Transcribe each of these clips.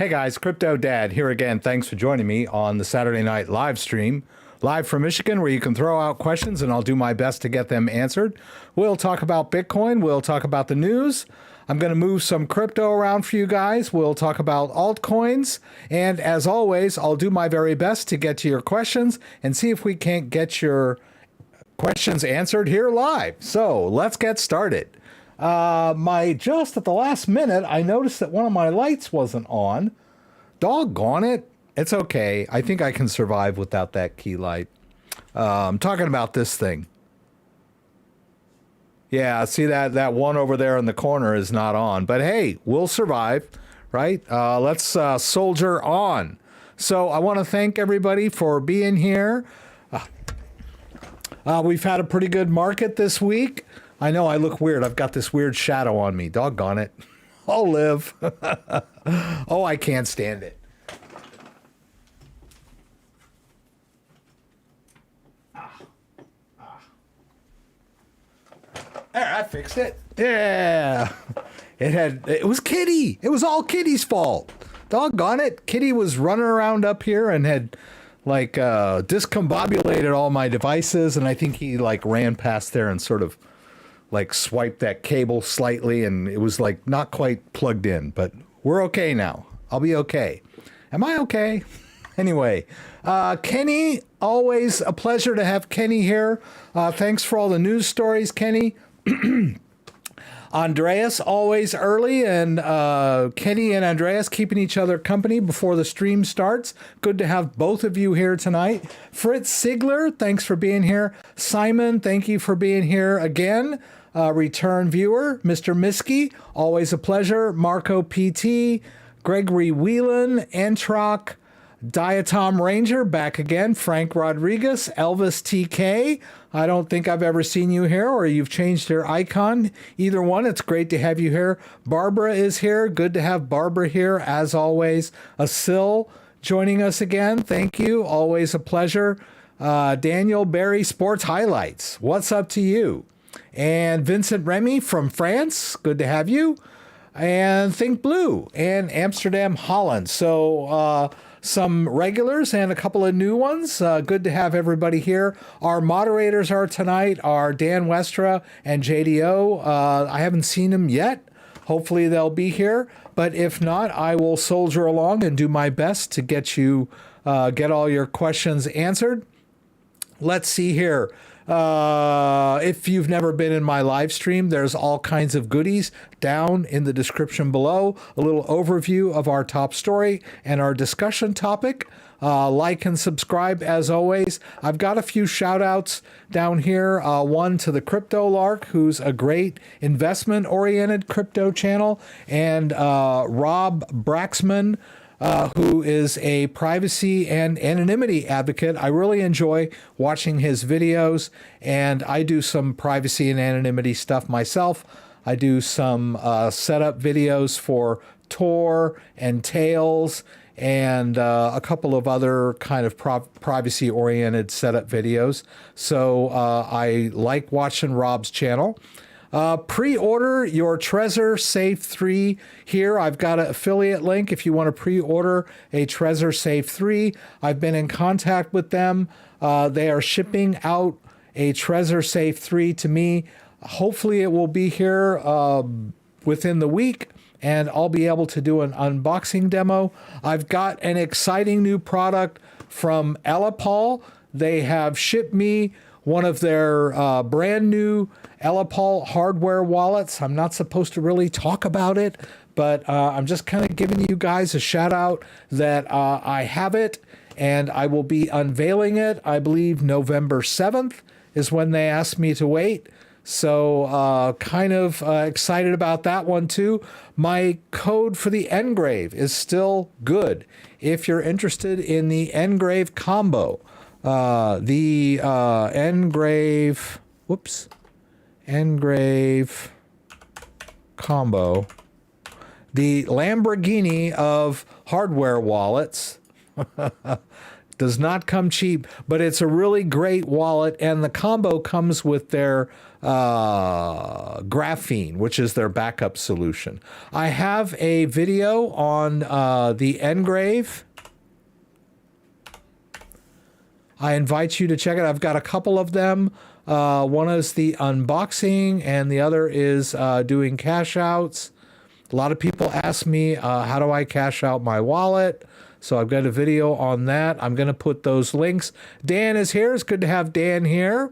Hey guys, CryptoDad here again. Thanks for joining me on the Saturday night live stream. Live from Michigan, where you can throw out questions and I'll do my best to get them answered. We'll talk about Bitcoin. We'll talk about the news. I'm going to move some crypto around for you guys. We'll talk about altcoins. And as always, I'll do my very best to get to your questions and see if we can't get your questions answered here live. So let's get started. Just at the last minute, I noticed that one of my lights wasn't on. Doggone it. It's okay. I think I can survive without that key light. I'm talking about this thing. Yeah, see that one over there in the corner is not on. But hey, we'll survive, right? Let's soldier on. So I want to thank everybody for being here. We've had a pretty good market this week. I know I look weird. I've got this weird shadow on me. Doggone it. I'll live. Oh, I can't stand it. There, I fixed it. Yeah. It was Kitty. It was all Kitty's fault. Doggone it. Kitty was running around up here and had like discombobulated all my devices, and I think he like ran past there and sort of like swiped that cable slightly, and it was like not quite plugged in, but we're okay now. I'll be okay. Am I okay? Anyway, Kenny, always a pleasure to have Kenny here. Thanks for all the news stories, Kenny. Andreas, always early, and Kenny and Andreas keeping each other company before the stream starts. Good to have both of you here tonight. Fritz Ziegler, thanks for being here. Simon, thank you for being here again. Return viewer, Mr. Miskey, always a pleasure. Marco PT, Gregory Whelan, Entrock, Diatom Ranger, back again. Frank Rodriguez, Elvis TK. I don't think I've ever seen you here, or you've changed your icon. Either one, it's great to have you here. Barbara is here. Good to have Barbara here, as always. Asil joining us again. Thank you. Always a pleasure. Daniel Barry Sports Highlights. What's up to you? And Vincent Remy from France. Good to have you. And Think Blue and Amsterdam, Holland. So, some regulars and a couple of new ones. Good to have everybody here. Our moderators tonight are Dan Westra and JDO. I haven't seen them yet. Hopefully they'll be here. But if not, I will soldier along and do my best to get all your questions answered. Let's see here. If you've never been in my live stream, there's all kinds of goodies down in the description below. A little overview of our top story and our discussion topic. Like and subscribe as always. I've got a few shout outs down here. One to the Crypto Lark, who's a great investment oriented crypto channel, and Rob Braxman, who is a privacy and anonymity advocate. I really enjoy watching his videos, and I do some privacy and anonymity stuff myself. I do some setup videos for Tor and Tails and a couple of other kind of privacy-oriented setup videos. So I like watching Rob's channel. Pre-order your Trezor Safe 3 here. I've got an affiliate link if you want to pre-order a Trezor Safe 3. I've been in contact with them. They are shipping out a Trezor Safe 3 to me. Hopefully it will be here within the week, and I'll be able to do an unboxing demo. I've got an exciting new product from Elapal. They have shipped me one of their brand new Elapal hardware wallets. I'm not supposed to really talk about it, but I'm just kind of giving you guys a shout out that I have it, and I will be unveiling it. I believe November 7th is when they asked me to wait. So kind of excited about that one too. My code for the Ngrave is still good. If you're interested in the Ngrave combo, the Ngrave combo, the Lamborghini of hardware wallets, Does not come cheap, but it's a really great wallet, and the combo comes with their graphene, which is their backup solution. I have a video on the Ngrave. I invite you to check it. I've got a couple of them. One is the unboxing, and the other is doing cash outs. A lot of people ask me, how do I cash out my wallet? So I've got a video on that. I'm going to put those links. Dan is here. It's good to have Dan here.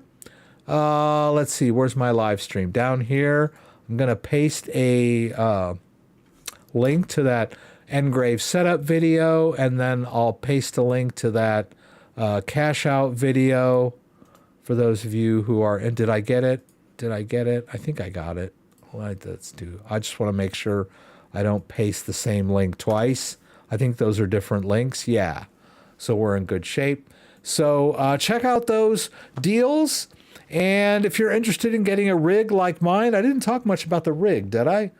Let's see. Where's my live stream? Down here. I'm going to paste a link to that Ngrave setup video, and then I'll paste a link to that cash out video for those of you who are in. Did I get it? Did I get it? I think I got it. Let's do. I just want to make sure I don't paste the same link twice. I think those are different links. Yeah. So we're in good shape. So check out those deals. And if you're interested in getting a rig like mine, I didn't talk much about the rig, did I?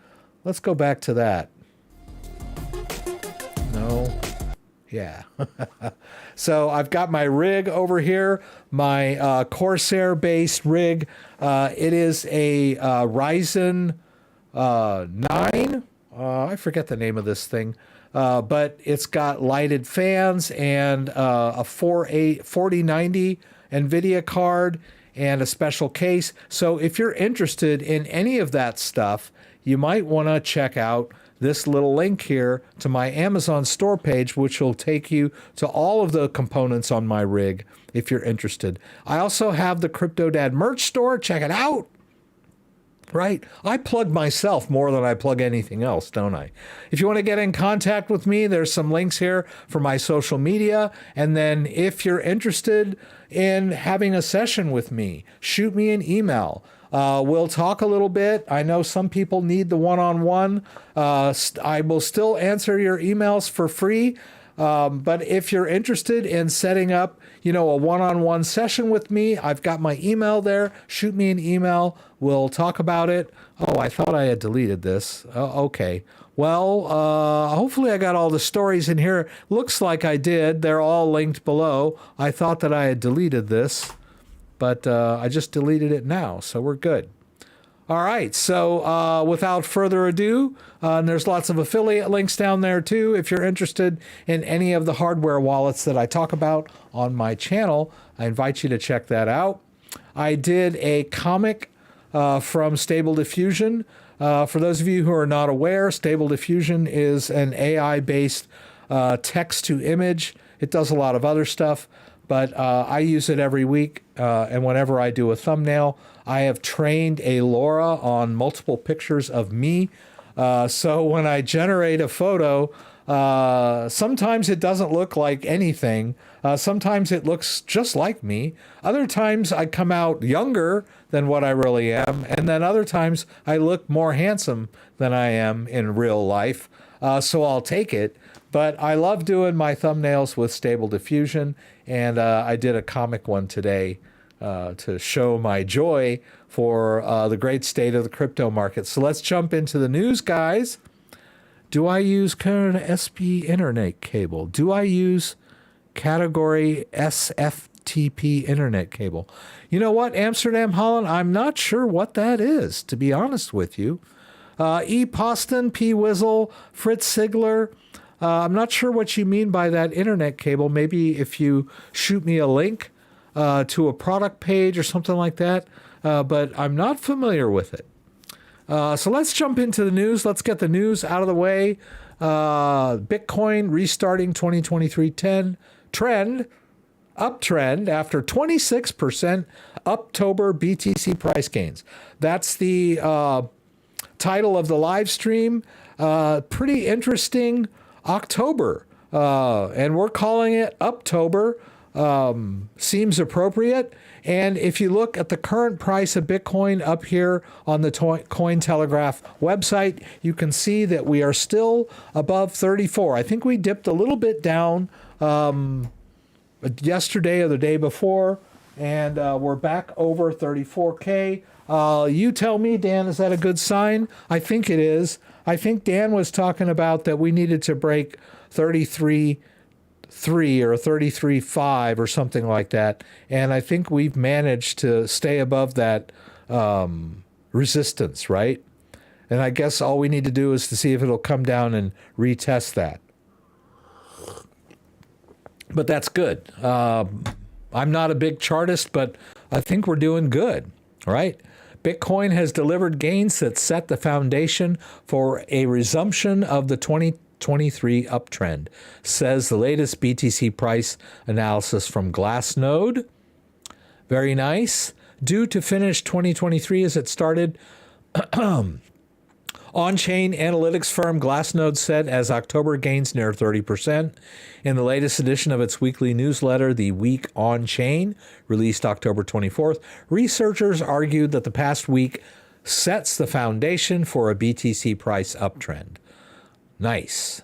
Let's go back to that. No. Yeah. So I've got my rig over here, my Corsair-based rig. It is a Ryzen 9. I forget the name of this thing. But it's got lighted fans and a 4090 NVIDIA card and a special case. So if you're interested in any of that stuff, you might want to check out this little link here to my Amazon store page, which will take you to all of the components on my rig if you're interested. I also have the CryptoDad merch store. Check it out. Right? I plug myself more than I plug anything else, don't I? If you want to get in contact with me, there's some links here for my social media. And then if you're interested in having a session with me, shoot me an email. We'll talk a little bit. I know some people need the one-on-one. I will still answer your emails for free. But if you're interested in setting up, a one-on-one session with me, I've got my email there. Shoot me an email. We'll talk about it. Oh, I thought I had deleted this. Okay. Well, hopefully I got all the stories in here. Looks like I did. They're all linked below. I thought that I had deleted this, but I just deleted it now, so we're good. All right, so without further ado, and there's lots of affiliate links down there too. If you're interested in any of the hardware wallets that I talk about on my channel, I invite you to check that out. I did a comic from Stable Diffusion. For those of you who are not aware, Stable Diffusion is an AI-based text to image. It does a lot of other stuff, but I use it every week, and whenever I do a thumbnail, I have trained a LoRa on multiple pictures of me. So when I generate a photo, sometimes it doesn't look like anything. Sometimes it looks just like me. Other times I come out younger than what I really am. And then other times I look more handsome than I am in real life. So I'll take it. But I love doing my thumbnails with Stable Diffusion. And I did a comic one today to show my joy for the great state of the crypto market. So let's jump into the news, guys. Do I use Canada SP internet cable? Do I use category SFTP internet cable? You know what, Amsterdam, Holland? I'm not sure what that is, to be honest with you. E. Poston, P. Wizzle, Fritz Sigler. I'm not sure what you mean by that internet cable. Maybe if you shoot me a link to a product page or something like that, but I'm not familiar with it. So let's jump into the news. Let's get the news out of the way. Bitcoin restarting 2023 trend, uptrend after 26% Uptober BTC price gains. That's the title of the live stream. Pretty interesting October, and we're calling it Uptober. Seems appropriate. And if you look at the current price of Bitcoin up here on the Cointelegraph website, you can see that we are still above 34. I think we dipped a little bit down yesterday or the day before, and we're back over 34K. You tell me, Dan, is that a good sign? I think it is. I think Dan was talking about that we needed to break 33 33 or 33.5 or something like that. And I think we've managed to stay above that resistance, right? And I guess all we need to do is to see if it'll come down and retest that. But that's good. I'm not a big chartist, but I think we're doing good, right? Bitcoin has delivered gains that set the foundation for a resumption of the 2023 uptrend, says the latest BTC price analysis from Glassnode. Very nice. Due to finish 2023 as it started, on-chain analytics firm Glassnode said as October gains near 30%. In the latest edition of its weekly newsletter, The Week On-Chain, released October 24th, researchers argued that the past week sets the foundation for a BTC price uptrend. Nice.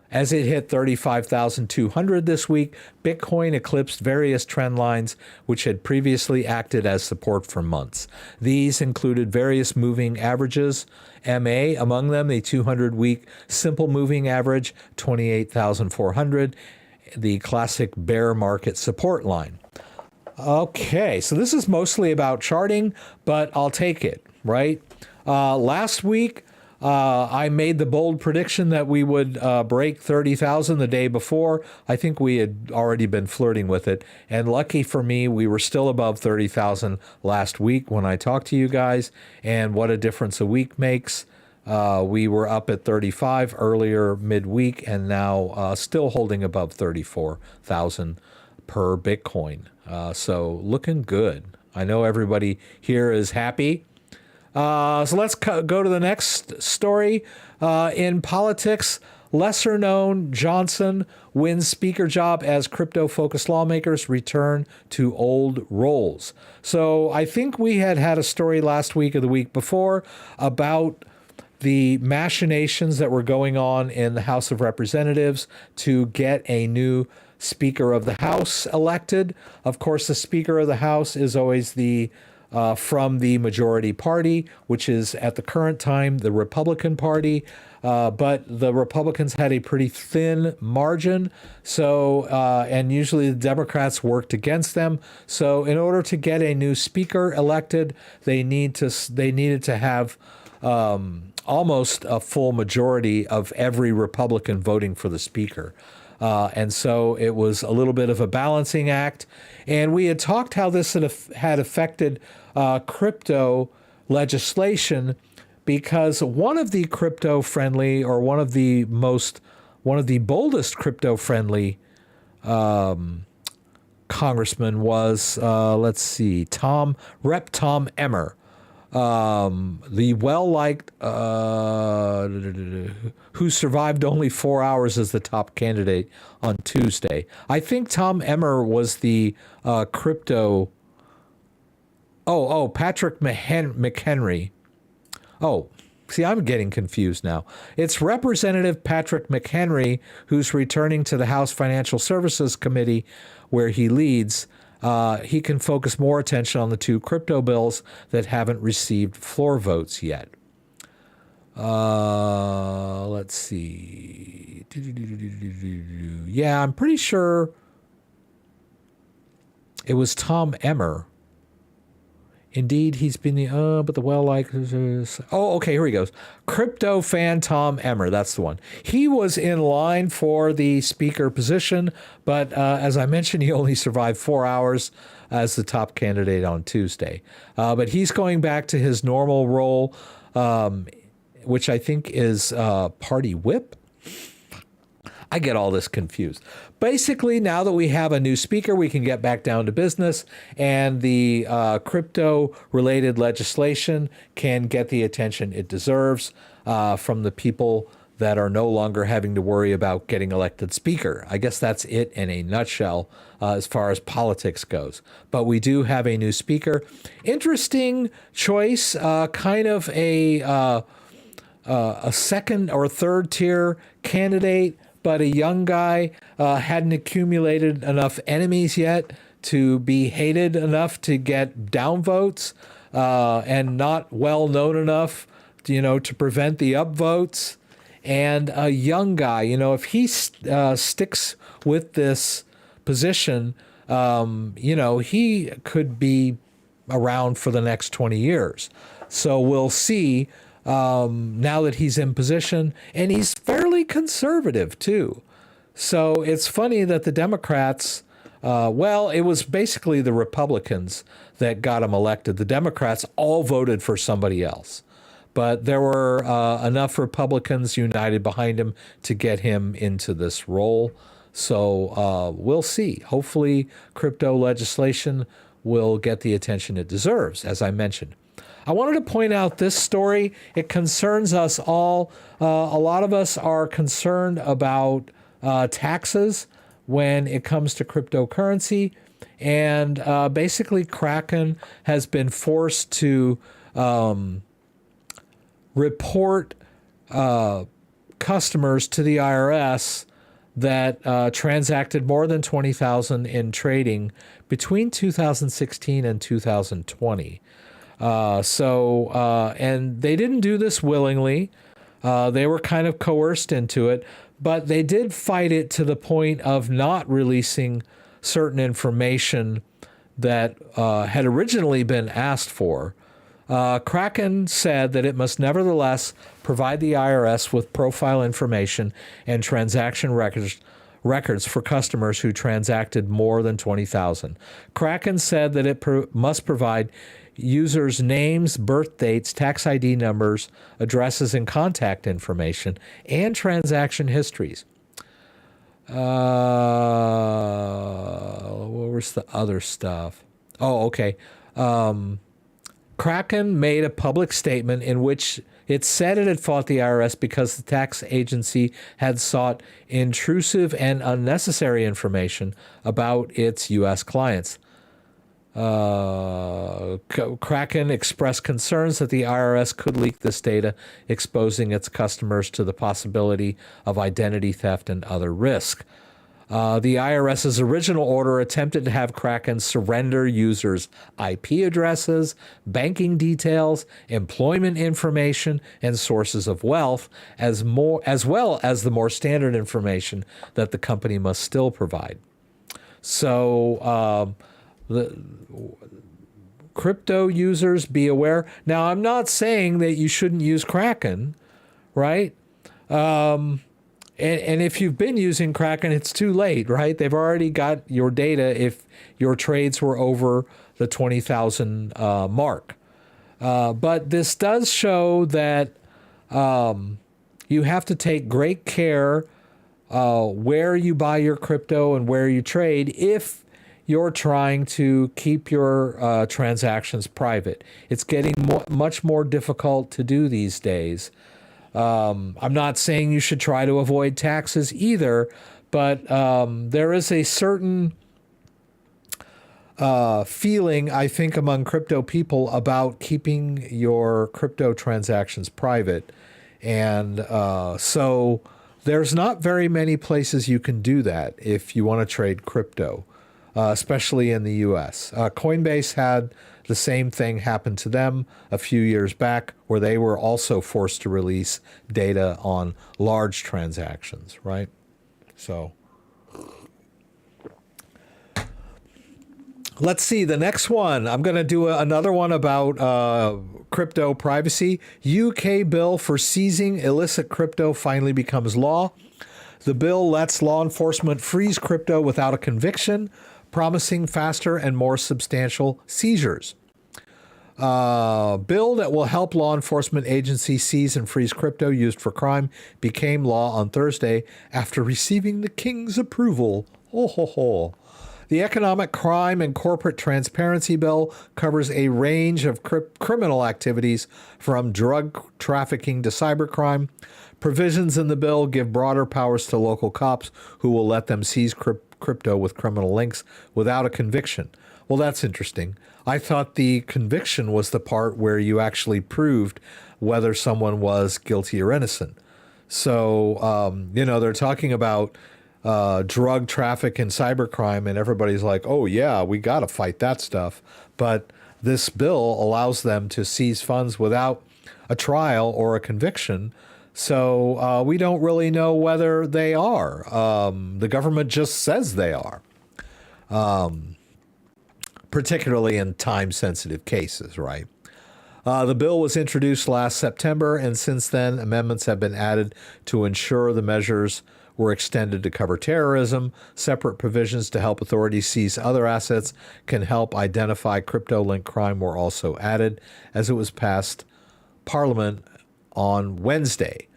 As it hit 35,200 this week, Bitcoin eclipsed various trend lines which had previously acted as support for months. These included various moving averages, MA, among them the 200-week simple moving average, 28,400, the classic bear market support line. Okay, so this is mostly about charting, but I'll take it, right? Last week, I made the bold prediction that we would break 30,000 the day before. I think we had already been flirting with it. And lucky for me, we were still above 30,000 last week when I talked to you guys. And what a difference a week makes. We were up at 35 earlier midweek and now still holding above 34,000 per Bitcoin. So looking good. I know everybody here is happy. So let's go to the next story. In politics, lesser known Johnson wins speaker job as crypto-focused lawmakers return to old roles. So I think we had a story last week or the week before about the machinations that were going on in the House of Representatives to get a new Speaker of the House elected. Of course, the Speaker of the House is always from the majority party, which is at the current time the Republican Party, but the Republicans had a pretty thin margin, so and usually the Democrats worked against them. So in order to get a new speaker elected, they needed to have almost a full majority of every Republican voting for the speaker. And so it was a little bit of a balancing act. And we had talked how this had affected crypto legislation, because one of the crypto-friendly, or one of the boldest crypto-friendly congressmen was, let's see, Rep. Tom Emmer. The well-liked, who survived only 4 hours as the top candidate on Tuesday. I think Tom Emmer was the crypto... Patrick McHenry. Oh, see, I'm getting confused now. It's Representative Patrick McHenry who's returning to the House Financial Services Committee, where he leads. He can focus more attention on the two crypto bills that haven't received floor votes yet. Let's see. Yeah, I'm pretty sure it was Tom Emmer. Indeed, he's been but the well-liked... okay, here he goes. Crypto fan Tom Emmer, that's the one. He was in line for the speaker position, but as I mentioned, he only survived 4 hours as the top candidate on Tuesday. But he's going back to his normal role, which I think is party whip. I get all this confused. Basically, now that we have a new speaker, we can get back down to business, and the crypto-related legislation can get the attention it deserves from the people that are no longer having to worry about getting elected speaker. I guess that's it in a nutshell as far as politics goes. But we do have a new speaker. Interesting choice, kind of a second or third tier candidate, but a young guy, hadn't accumulated enough enemies yet to be hated enough to get downvotes, and not well known enough, to prevent the upvotes. and a young guy. If he sticks with this position, he could be around for the next 20 years. So we'll see now that he's in position, and he's fairly conservative too. So it's funny that the Democrats, it was basically the Republicans that got him elected. The Democrats all voted for somebody else. But there were enough Republicans united behind him to get him into this role. So we'll see. Hopefully, crypto legislation will get the attention it deserves, as I mentioned. I wanted to point out this story. It concerns us all. A lot of us are concerned about taxes when it comes to cryptocurrency. And basically, Kraken has been forced to report customers to the IRS that transacted more than $20,000 in trading between 2016 and 2020. And they didn't do this willingly. They were kind of coerced into it, but they did fight it to the point of not releasing certain information that had originally been asked for. Kraken said that it must nevertheless provide the IRS with profile information and transaction records for customers who transacted more than $20,000. Kraken said that it must provide users' names, birth dates, tax ID numbers, addresses, and contact information, and transaction histories. What was the other stuff? Oh, okay. Kraken made a public statement in which it said it had fought the IRS because the tax agency had sought intrusive and unnecessary information about its U.S. clients. Kraken expressed concerns that the IRS could leak this data, exposing its customers to the possibility of identity theft and other risk. The IRS's original order attempted to have Kraken surrender users' IP addresses, banking details, employment information, and sources of wealth, as well as the more standard information that the company must still provide. So the crypto users, be aware. Now, I'm not saying that you shouldn't use Kraken, right? And if you've been using Kraken, it's too late, right? They've already got your data if your trades were over the 20,000 mark. But this does show that you have to take great care where you buy your crypto and where you trade if you're trying to keep your transactions private. It's getting much more difficult to do these days. I'm not saying you should try to avoid taxes either, but there is a certain feeling, I think, among crypto people about keeping your crypto transactions private. And so there's not very many places you can do that if you want to trade crypto, especially in the US. Coinbase had the same thing happened to them a few years back, where they were also forced to release data on large transactions, right? So let's see the next one. I'm going to do another one about crypto privacy. UK bill for seizing illicit crypto finally becomes law. The bill lets law enforcement freeze crypto without a conviction, promising faster and more substantial seizures. Bill that will help law enforcement agencies seize and freeze crypto used for crime became law on Thursday after receiving the King's approval. Ho, ho, ho. The Economic Crime and Corporate Transparency Bill covers a range of criminal activities from drug trafficking to cybercrime. Provisions in the bill give broader powers to local cops who will let them seize crypto with criminal links without a conviction. Well, that's interesting. I thought the conviction was the part where you actually proved whether someone was guilty or innocent. So, they're talking about drug traffic and cybercrime, and everybody's like, oh, yeah, we got to fight that stuff. But this bill allows them to seize funds without a trial or a conviction. So we don't really know whether they are. The government just says they are, particularly in time-sensitive cases, right? The bill was introduced last September, and since then, amendments have been added to ensure the measures were extended to cover terrorism. Separate provisions to help authorities seize other assets can help identify crypto-linked crime were also added, as it was passed Parliament on Wednesday.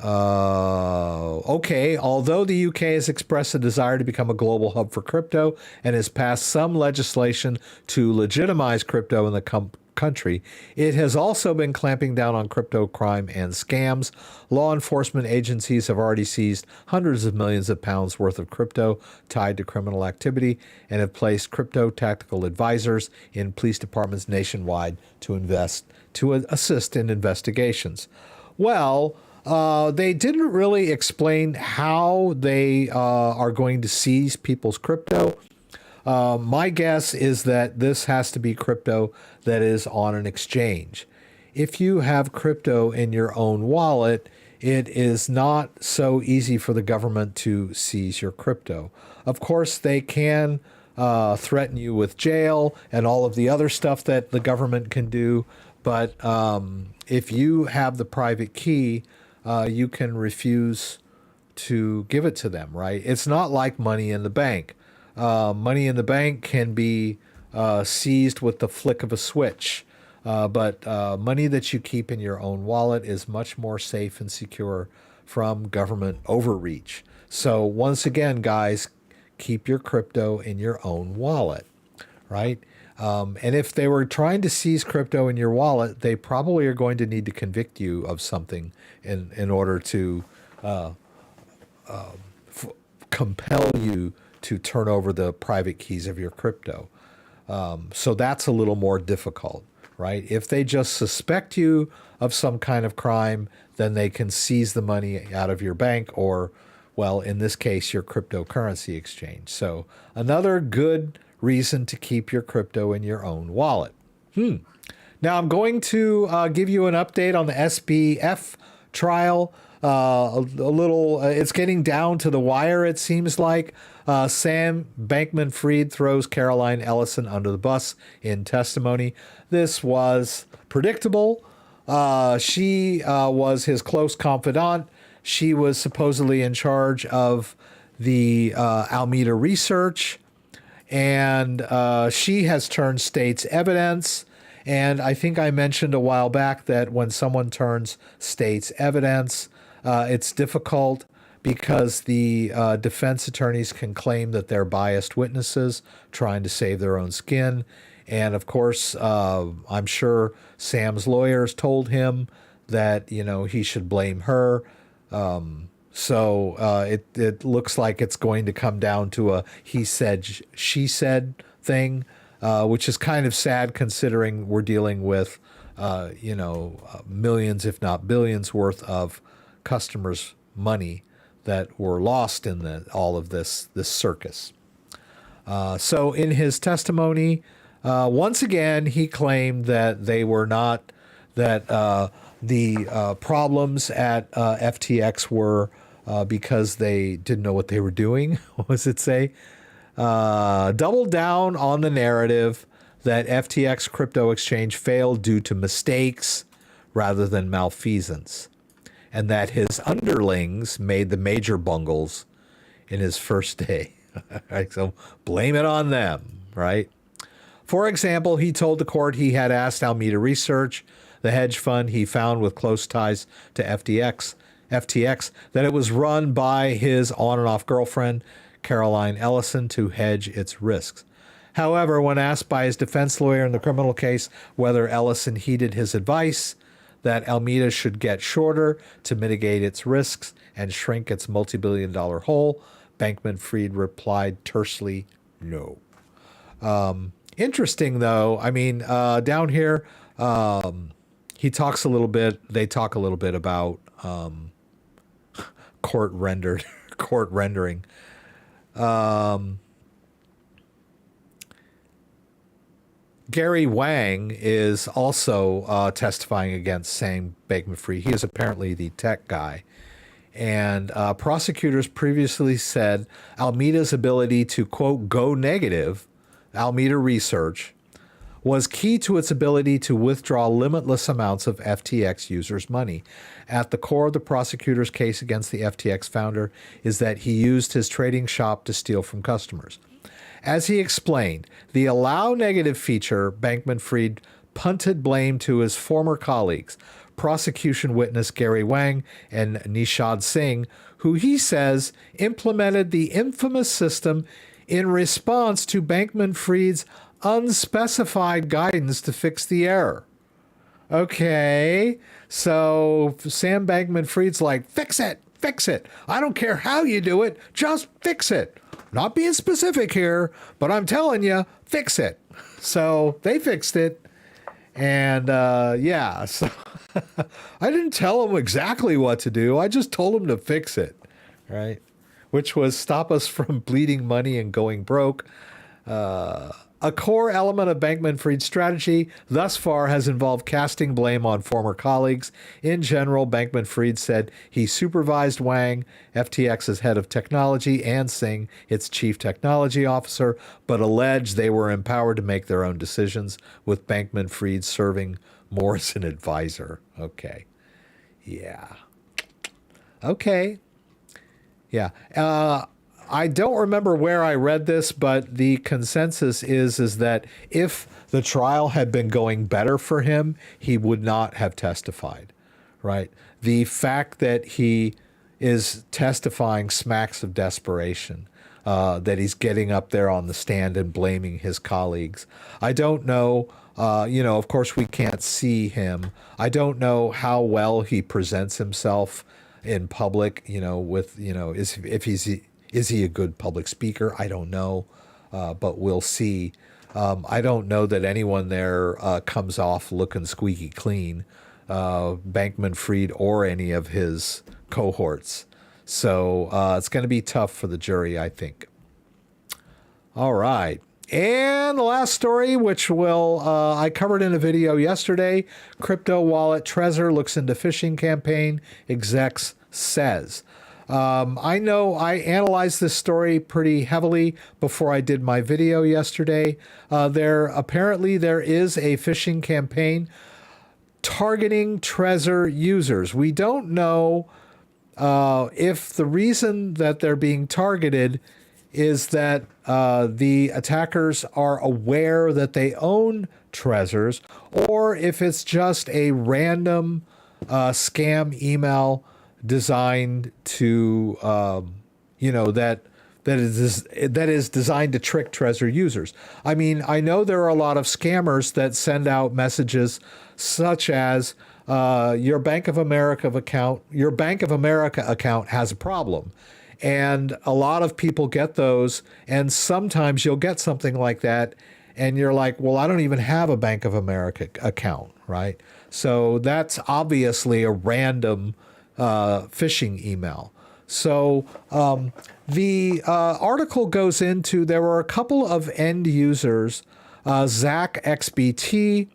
Okay, although the UK has expressed a desire to become a global hub for crypto and has passed some legislation to legitimize crypto in the country, it has also been clamping down on crypto crime and scams. Law enforcement agencies have already seized hundreds of millions of pounds worth of crypto tied to criminal activity and have placed crypto tactical advisors in police departments nationwide to assist in investigations. Well, they didn't really explain how they are going to seize people's crypto. My guess is that this has to be crypto that is on an exchange. If you have crypto in your own wallet, it is not so easy for the government to seize your crypto. Of course, they can threaten you with jail and all of the other stuff that the government can do. But if you have the private key, you can refuse to give it to them, right? It's not like money in the bank. Money in the bank can be seized with the flick of a switch. But money that you keep in your own wallet is much more safe and secure from government overreach. So once again, guys, keep your crypto in your own wallet, right? And if they were trying to seize crypto in your wallet, they probably are going to need to convict you of something in order to compel you to turn over the private keys of your crypto. So that's a little more difficult, right? If they just suspect you of some kind of crime, then they can seize the money out of your bank or, well, in this case, your cryptocurrency exchange. So another good reason to keep your crypto in your own wallet. Now I'm going to give you an update on the SBF trial. It's getting down to the wire, it seems like. Sam Bankman-Fried throws Caroline Ellison under the bus in testimony. This was predictable. She was his close confidant. She was supposedly in charge of the Alameda research, and she has turned state's evidence. And I think I mentioned a while back that when someone turns state's evidence, it's difficult because the defense attorneys can claim that they're biased witnesses trying to save their own skin. And of course, I'm sure Sam's lawyers told him that, he should blame her. So it looks like it's going to come down to a he said, she said thing, which is kind of sad considering we're dealing with, millions, if not billions worth of customers' money that were lost in all of this circus. So in his testimony, once again, he claimed that they were not, that the problems at FTX were because they didn't know what they were doing. What does it say? Doubled down on the narrative that FTX crypto exchange failed due to mistakes rather than malfeasance, and that his underlings made the major bungles in his first day. Right, so blame it on them, right? For example, he told the court he had asked Alameda Research, the hedge fund he found with close ties to FTX, that it was run by his on and off girlfriend, Caroline Ellison, to hedge its risks. However, when asked by his defense lawyer in the criminal case whether Ellison heeded his advice that Alameda should get shorter to mitigate its risks and shrink its multi-billion-dollar hole, Bankman-Fried replied tersely, no. Interesting, though. I mean, down here, they talk a little bit about court rendering. Gary Wang is also testifying against Sam Bankman-Fried. He is apparently the tech guy. And prosecutors previously said Alameda's ability to, quote, go negative, Alameda Research, was key to its ability to withdraw limitless amounts of FTX users' money. At the core of the prosecutor's case against the FTX founder is that he used his trading shop to steal from customers. As he explained, the allow negative feature, Bankman-Fried punted blame to his former colleagues, prosecution witness Gary Wang and Nishad Singh, who he says implemented the infamous system in response to Bankman-Fried's unspecified guidance to fix the error. Okay, so Sam Bankman-Fried's like, fix it, fix it. I don't care how you do it, just fix it. Not being specific here, but I'm telling you, fix it. So they fixed it. And yeah, so I didn't tell them exactly what to do. I just told them to fix it, right? Which was stop us from bleeding money and going broke. A core element of Bankman-Fried's strategy thus far has involved casting blame on former colleagues. In general, Bankman-Fried said he supervised Wang, FTX's head of technology, and Singh, its chief technology officer, but alleged they were empowered to make their own decisions, with Bankman-Fried serving more as an advisor. Okay. Yeah. Okay. Yeah. I don't remember where I read this, but the consensus is that if the trial had been going better for him, he would not have testified, right? The fact that he is testifying smacks of desperation, that he's getting up there on the stand and blaming his colleagues. I don't know, of course we can't see him. I don't know how well he presents himself in public, is he a good public speaker? I don't know, but we'll see. I don't know that anyone there comes off looking squeaky clean, Bankman-Fried or any of his cohorts. So it's going to be tough for the jury, I think. All right. And the last story, which I covered in a video yesterday, crypto wallet Trezor looks into phishing campaign, execs says. I know I analyzed this story pretty heavily before I did my video yesterday. There is a phishing campaign targeting Trezor users. We don't know if the reason that they're being targeted is that the attackers are aware that they own Trezors, or if it's just a random scam email designed to, that is designed to trick Trezor users. I mean, I know there are a lot of scammers that send out messages such as your Bank of America account has a problem. And a lot of people get those, and sometimes you'll get something like that, and you're like, well, I don't even have a Bank of America account, right? So that's obviously a random phishing email. So the article goes into, there were a couple of end users, Zach XBT,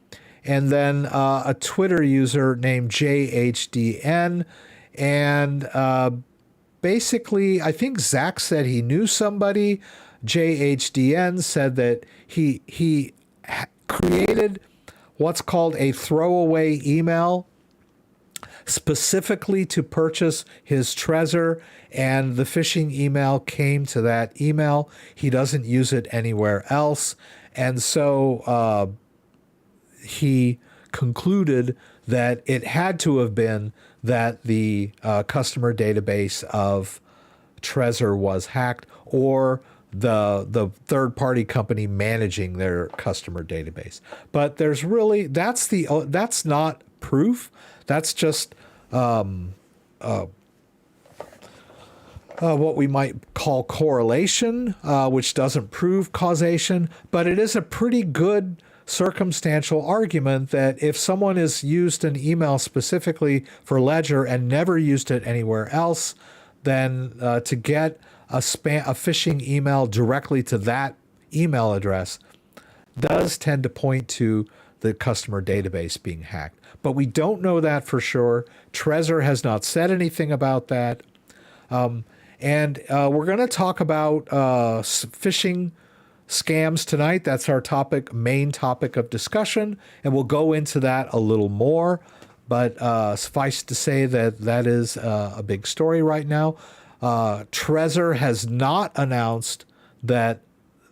and then a Twitter user named JHDN. And basically, I think Zach said he knew somebody. JHDN said that he created what's called a throwaway email specifically to purchase his Trezor, and the phishing email came to that email. He doesn't use it anywhere else. And so he concluded that it had to have been that the customer database of Trezor was hacked, or the third-party company managing their customer database. But there's really, that's not proof. That's just what we might call correlation, which doesn't prove causation, but it is a pretty good circumstantial argument that if someone has used an email specifically for Ledger and never used it anywhere else, then to get a phishing email directly to that email address does tend to point to the customer database being hacked. But we don't know that for sure. Trezor has not said anything about that. And we're going to talk about phishing scams tonight. That's our main topic of discussion, and we'll go into that a little more. But suffice to say that is a big story right now. Trezor has not announced that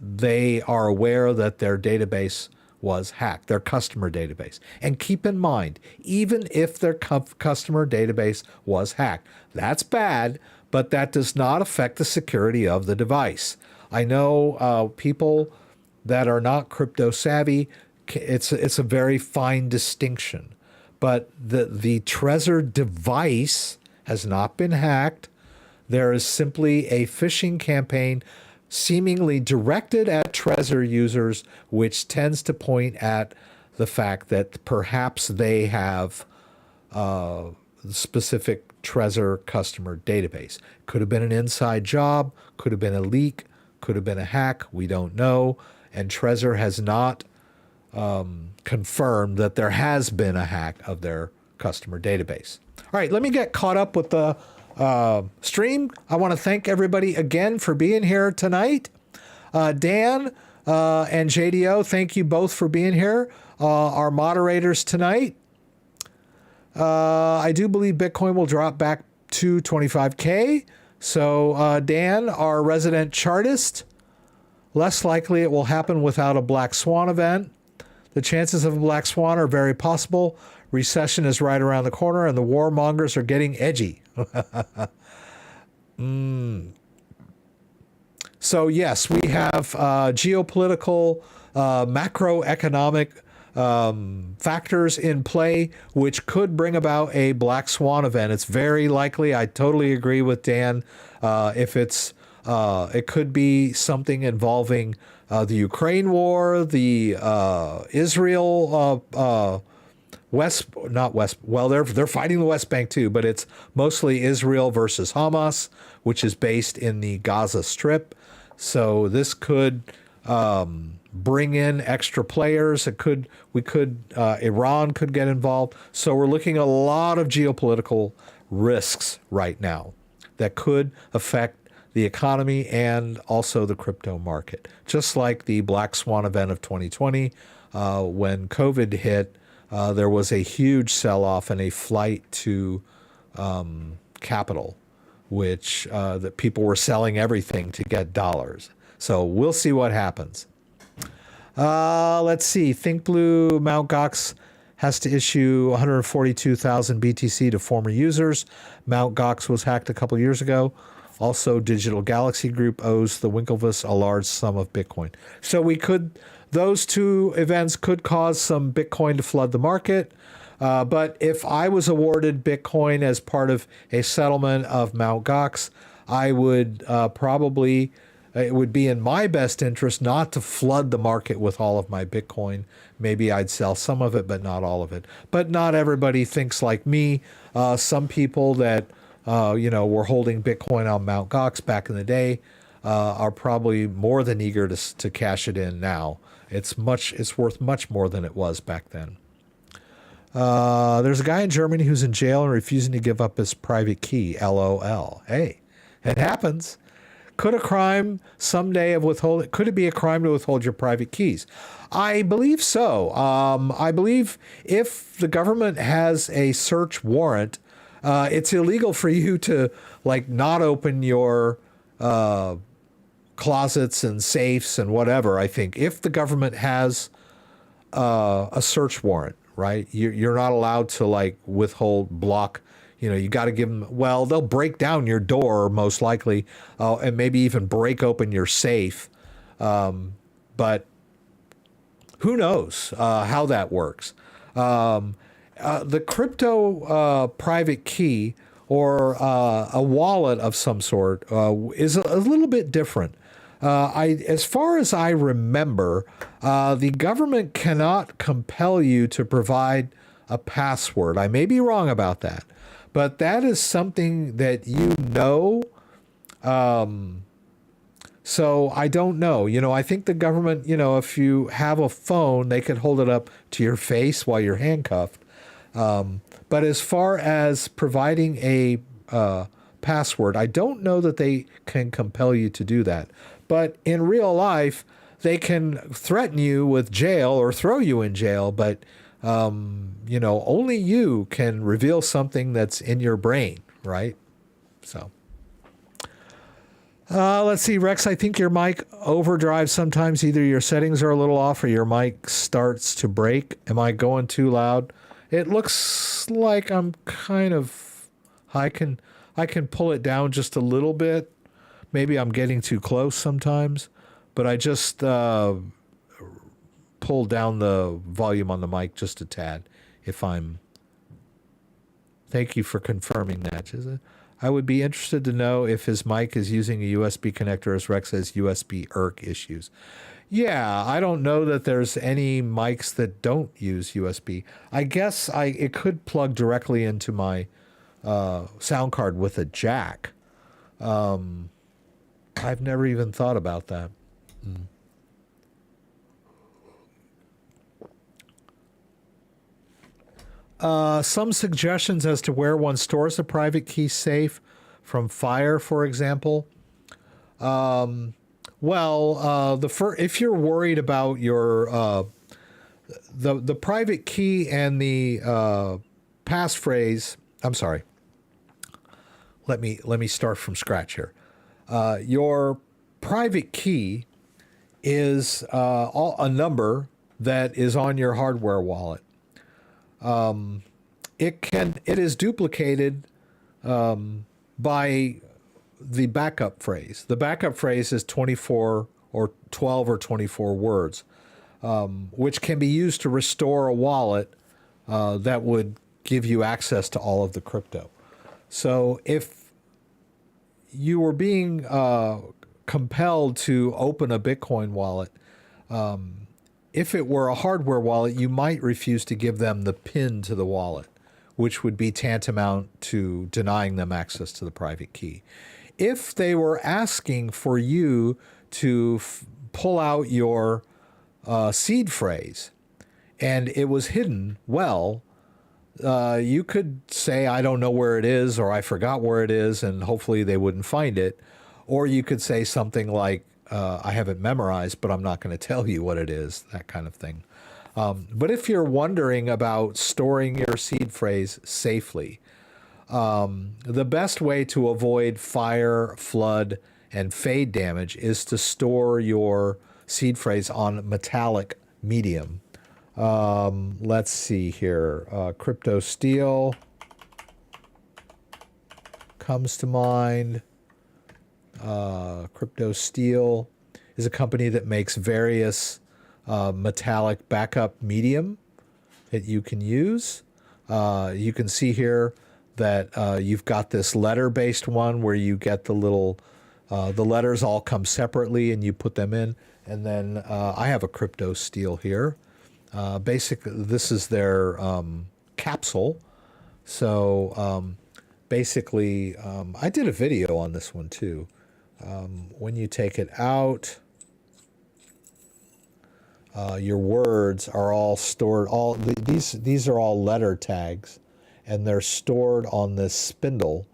they are aware that their database was hacked, their customer database. And keep in mind, even if their customer database was hacked, that's bad, but that does not affect the security of the device. I know people that are not crypto savvy, it's a very fine distinction. But the Trezor device has not been hacked. There is simply a phishing campaign seemingly directed at Trezor users, which tends to point at the fact that perhaps they have specific Trezor customer database. Could have been an inside job, could have been a leak, could have been a hack, we don't know. And Trezor has not confirmed that there has been a hack of their customer database. All right, let me get caught up with the stream. I want to thank everybody again for being here tonight. Dan and JDO, thank you both for being here. Our moderators tonight. I do believe Bitcoin will drop back to 25K. So Dan, our resident chartist, less likely it will happen without a black swan event. The chances of a black swan are very possible. Recession is right around the corner, and the warmongers are getting edgy. So yes, we have geopolitical, macroeconomic factors in play, which could bring about a black swan event. It's very likely. I totally agree with Dan. If it could be something involving the Ukraine war, the Israel they're fighting the West Bank too, but it's mostly Israel versus Hamas, which is based in the Gaza Strip. So this could bring in extra players. Iran could get involved. So we're looking at a lot of geopolitical risks right now that could affect the economy and also the crypto market. Just like the black swan event of 2020, when COVID hit, there was a huge sell-off and a flight to capital, which that people were selling everything to get dollars. So we'll see what happens. Let's see. ThinkBlue Mt. Gox has to issue 142,000 BTC to former users. Mt. Gox was hacked a couple years ago. Also, Digital Galaxy Group owes the Winklevoss a large sum of Bitcoin. So those two events could cause some Bitcoin to flood the market. But if I was awarded Bitcoin as part of a settlement of Mt. Gox, I would it would be in my best interest not to flood the market with all of my Bitcoin. Maybe I'd sell some of it, but not all of it. But not everybody thinks like me. Some people that were holding Bitcoin on Mt. Gox back in the day are probably more than eager to cash it in now. It's worth much more than it was back then. There's a guy in Germany who's in jail and refusing to give up his private key. LOL. Hey, it happens. Could it be a crime to withhold your private keys? I believe so. I believe if the government has a search warrant, it's illegal for you to not open your closets and safes and whatever. I think if the government has a search warrant, right, you're not allowed to block. You got to give them. Well, they'll break down your door most likely, and maybe even break open your safe. But who knows how that works? The crypto private key or a wallet of some sort is a little bit different. As far as I remember, the government cannot compel you to provide a password. I may be wrong about that, but that is something that So I don't know. I think the government, if you have a phone, they could hold it up to your face while you're handcuffed. But as far as providing a password, I don't know that they can compel you to do that. But in real life, they can threaten you with jail or throw you in jail. But, only you can reveal something that's in your brain, right? So. Let's see, Rex, I think your mic overdrives sometimes. Either your settings are a little off or your mic starts to break. Am I going too loud? It looks like I'm kind of... I can pull it down just a little bit. Maybe I'm getting too close sometimes. But I just pulled down the volume on the mic just a tad. Thank you for confirming that. I would be interested to know if his mic is using a USB connector, as Rex says USB ERC issues. Yeah, I don't know that there's any mics that don't use USB. I guess it could plug directly into my sound card with a jack. I've never even thought about that. Some suggestions as to where one stores a private key safe from fire, for example. If you're worried about your the private key and the passphrase, I'm sorry. Let me start from scratch here. Your private key is a number that is on your hardware wallet. It is duplicated by the backup phrase. The backup phrase is 24 or 12 or 24 words, which can be used to restore a wallet that would give you access to all of the crypto. So if you were being compelled to open a Bitcoin wallet, if it were a hardware wallet, you might refuse to give them the PIN to the wallet, which would be tantamount to denying them access to the private key. If they were asking for you to pull out your seed phrase and it was hidden, you could say, I don't know where it is, or I forgot where it is, and hopefully they wouldn't find it. Or you could say something like, I have it memorized, but I'm not going to tell you what it is, that kind of thing. But if you're wondering about storing your seed phrase safely, the best way to avoid fire, flood, and fade damage is to store your seed phrase on metallic medium. Let's see here. Crypto Steel comes to mind. Crypto Steel is a company that makes various metallic backup medium that you can use. You can see here that you've got this letter-based one where you get the letters all come separately and you put them in. And then I have a Crypto Steel here. Basically, this is their capsule. So basically, I did a video on this one too. When you take it out, your words are all stored. These are all letter tags, and they're stored on this spindle,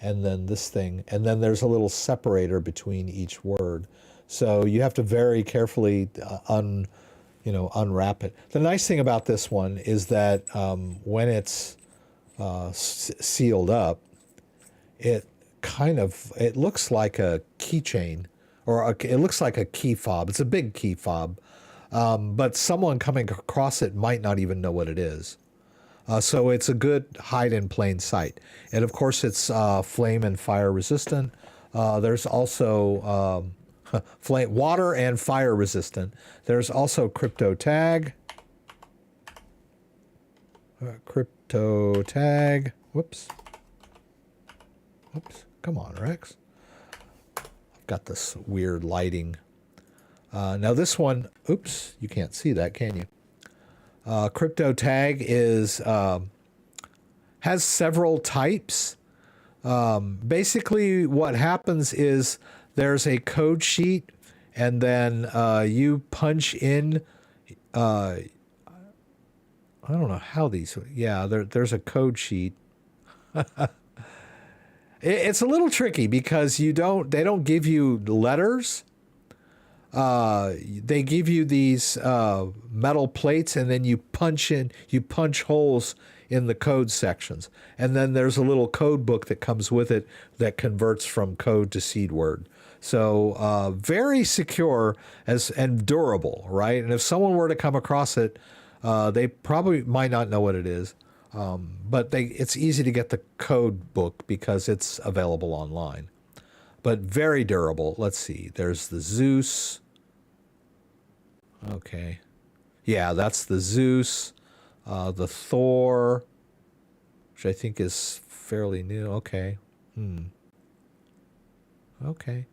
and then this thing, and then there's a little separator between each word. So you have to very carefully unwrap it. The nice thing about this one is that when it's sealed up, it looks like a keychain, or it looks like a key fob. It's a big key fob, but someone coming across it might not even know what it is. So it's a good hide in plain sight. And of course, it's flame and fire resistant. There's also water and fire resistant. There's also Crypto Tag. Crypto Tag. Whoops. Come on, Rex. I've got this weird lighting. Now this one, oops, you can't see that, can you? Crypto Tag has several types. Basically, what happens is there's a code sheet, and then you punch in. I don't know how these. Yeah, there's a code sheet. It's a little tricky because they don't give you letters. They give you these metal plates, and then you punch holes in the code sections. And then there's a little code book that comes with it that converts from code to seed word. So very secure and durable, right? And if someone were to come across it, they probably might not know what it is. But it's easy to get the code book because it's available online. But very durable. Let's see. There's the Zeus. Okay. Yeah, that's the Zeus. The Thor, which I think is fairly new. Okay. Okay.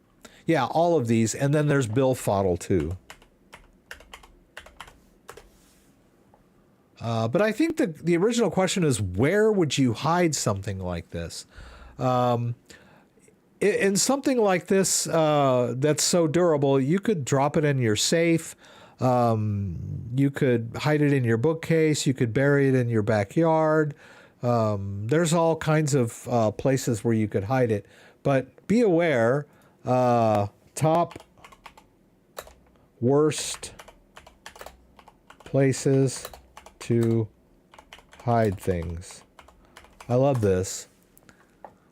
Yeah, all of these. And then there's Bill Fodl too. But I think the original question is, where would you hide something like this? In something like this that's so durable, you could drop it in your safe. You could hide it in your bookcase. You could bury it in your backyard. There's all kinds of places where you could hide it. But be aware, top worst places to hide things. I love this.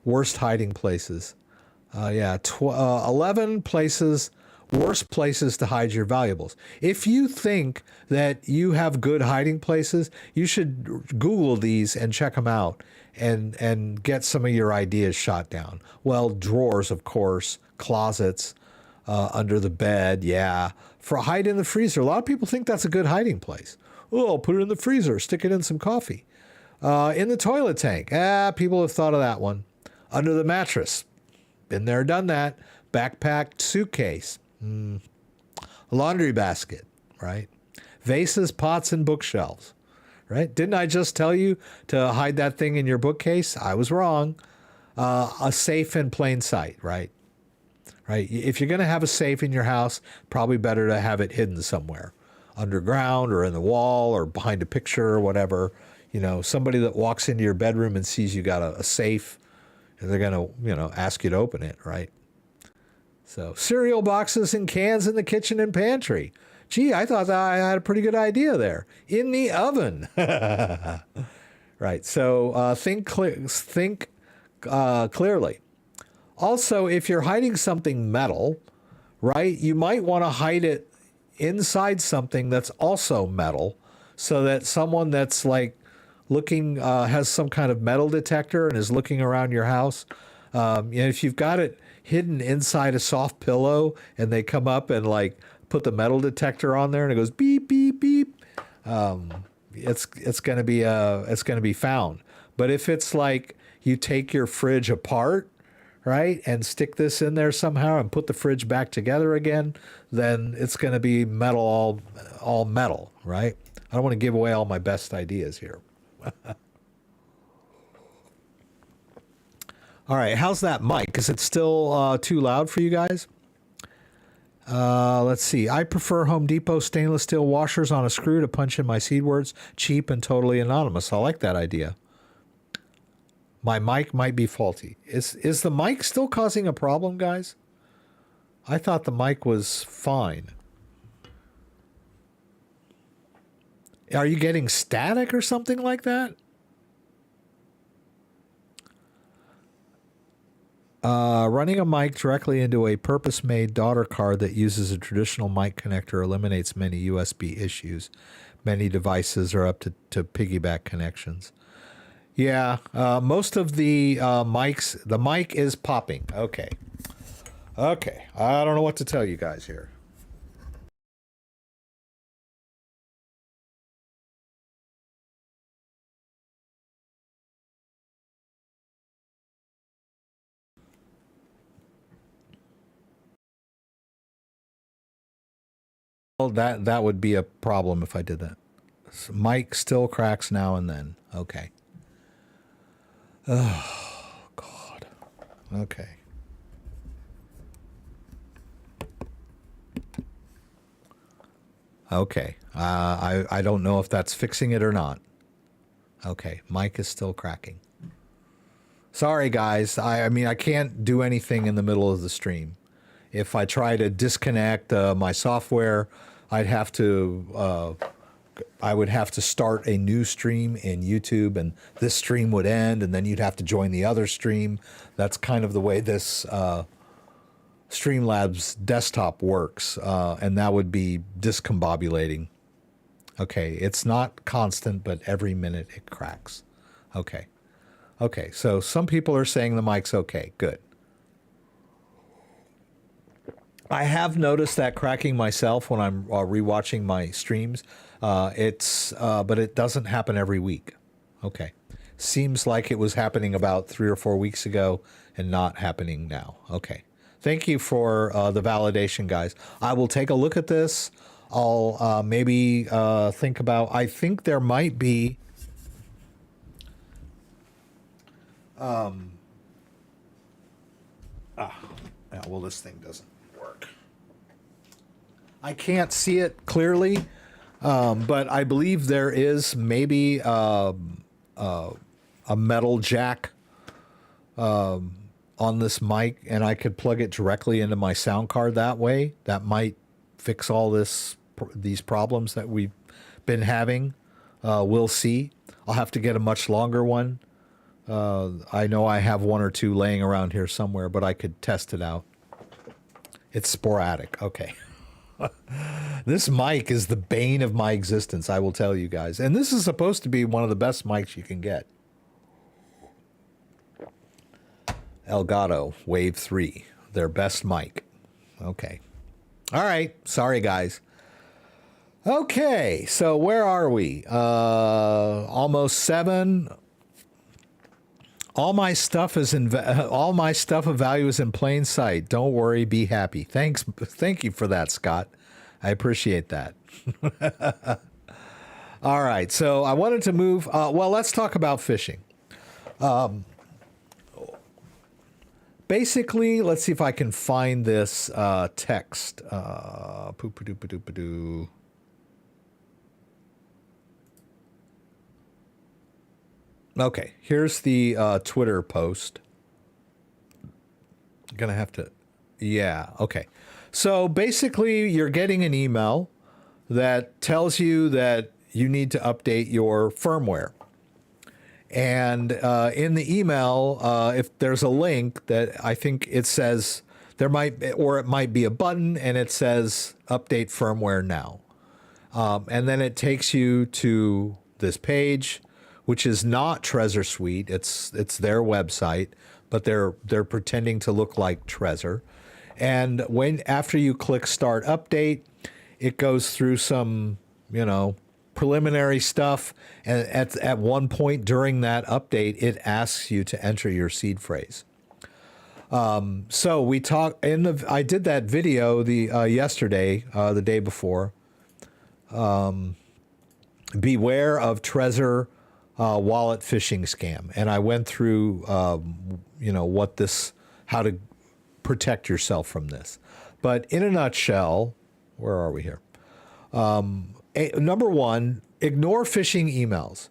Worst hiding places. 11 places, worst places to hide your valuables. If you think that you have good hiding places, you should Google these and check them out and get some of your ideas shot down. Well, drawers, of course, closets, under the bed, yeah. For hide in the freezer, a lot of people think that's a good hiding place. Oh, I'll put it in the freezer, stick it in some coffee. In the toilet tank, people have thought of that one. Under the mattress, been there, done that. Backpack, suitcase, laundry basket, right? Vases, pots, and bookshelves, right? Didn't I just tell you to hide that thing in your bookcase? I was wrong. A safe in plain sight, right? Right. If you're going to have a safe in your house, probably better to have it hidden somewhere, underground or in the wall or behind a picture or whatever. You know, somebody that walks into your bedroom and sees you got a safe, and they're going to, ask you to open it, right? So cereal boxes and cans in the kitchen and pantry. Gee, I thought that I had a pretty good idea there. In the oven. Right. So think clearly. Also, if you're hiding something metal, right, you might want to hide it inside something that's also metal, so that someone that's like looking, has some kind of metal detector and is looking around your house. If you've got it hidden inside a soft pillow and they come up and like put the metal detector on there and it goes beep, beep, beep, it's going to be found. But if it's like you take your fridge apart, right, and stick this in there somehow and put the fridge back together again, then it's going to be metal, all metal, right? I don't want to give away all my best ideas here. All right, how's that mic? Is it still too loud for you guys? Let's see. I prefer Home Depot stainless steel washers on a screw to punch in my seed words. Cheap and totally anonymous. I like that idea. My mic might be faulty. Is the mic still causing a problem, guys? I thought the mic was fine. Are you getting static or something like that? Running a mic directly into a purpose-made daughter card that uses a traditional mic connector eliminates many USB issues. Many devices are up to piggyback connections. Yeah, most of the mics, the mic is popping. Okay. Okay, I don't know what to tell you guys here. Well, that would be a problem if I did that. So mic still cracks now and then. Okay. Oh, God. Okay. Okay. I don't know if that's fixing it or not. Okay. Mic is still cracking. Sorry, guys. I mean, I can't do anything in the middle of the stream. If I try to disconnect my software, I would have to start a new stream in YouTube, and this stream would end, and then you'd have to join the other stream. That's kind of the way this Streamlabs desktop works, and that would be discombobulating. Okay, it's not constant, but every minute it cracks. Okay. Okay, so some people are saying the mic's okay. Good. I have noticed that cracking myself when I'm rewatching my streams. But it doesn't happen every week. Okay. Seems like it was happening about 3 or 4 weeks ago and not happening now. Okay. Thank you for the validation, guys. I will take a look at this. I'll maybe think about, I think there might be well, this thing doesn't work. I can't see it clearly, but I believe there is maybe a metal jack on this mic, and I could plug it directly into my sound card that way. That might fix all these problems that we've been having. We'll see. I'll have to get a much longer one. I know I have 1 or 2 laying around here somewhere, but I could test it out. It's sporadic. Okay. This mic is the bane of my existence, I will tell you guys. And this is supposed to be one of the best mics you can get. Elgato Wave 3, their best mic. Okay. All right. Sorry, guys. Okay. So where are we? Almost 7. All my stuff of value is in plain sight. Don't worry, be happy. Thank you for that, Scott. I appreciate that. All right, so I wanted to move. Well, let's talk about phishing. Basically, let's see if I can find this text. Okay, here's the Twitter post. Gonna have to, yeah, okay. So basically, you're getting an email that tells you that you need to update your firmware. And in the email, if there's a link that I think it says, there might, or it might be a button and it says update firmware now. And then it takes you to this page, which is not Trezor Suite. It's their website, but they're pretending to look like Trezor. And after you click Start Update, it goes through some, preliminary stuff. And at one point during that update, it asks you to enter your seed phrase. So we talked I did that video yesterday, the day before. Beware of Trezor wallet phishing scam, and I went through how to protect yourself from this. But in a nutshell, where are we here? Number one, ignore phishing emails.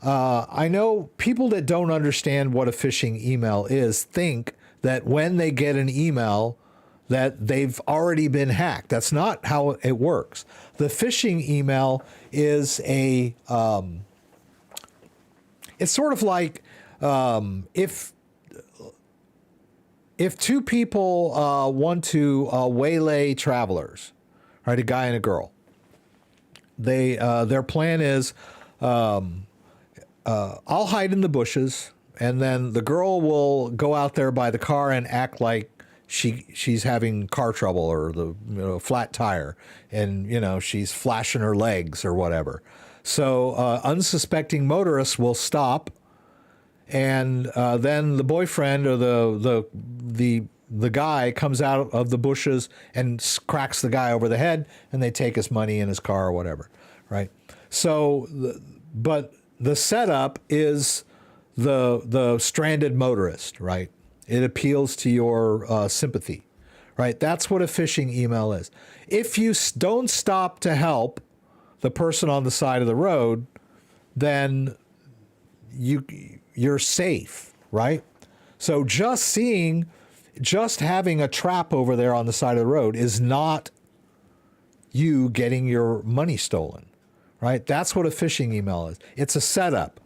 I know people that don't understand what a phishing email is think that when they get an email that they've already been hacked. That's not how it works. The phishing email is it's sort of like if two people want to waylay travelers, right, a guy and a girl, their plan is I'll hide in the bushes, and then the girl will go out there by the car and act like she's having car trouble or the flat tire, and she's flashing her legs or whatever. So unsuspecting motorists will stop, and then the boyfriend or the guy comes out of the bushes and cracks the guy over the head, and they take his money in his car or whatever, right? So, but the setup is the stranded motorist, right? It appeals to your sympathy, right? That's what a phishing email is. If you don't stop to help the person on the side of the road, then you're safe, right? So just having a trap over there on the side of the road is not you getting your money stolen, right? That's what a phishing email is. It's a setup,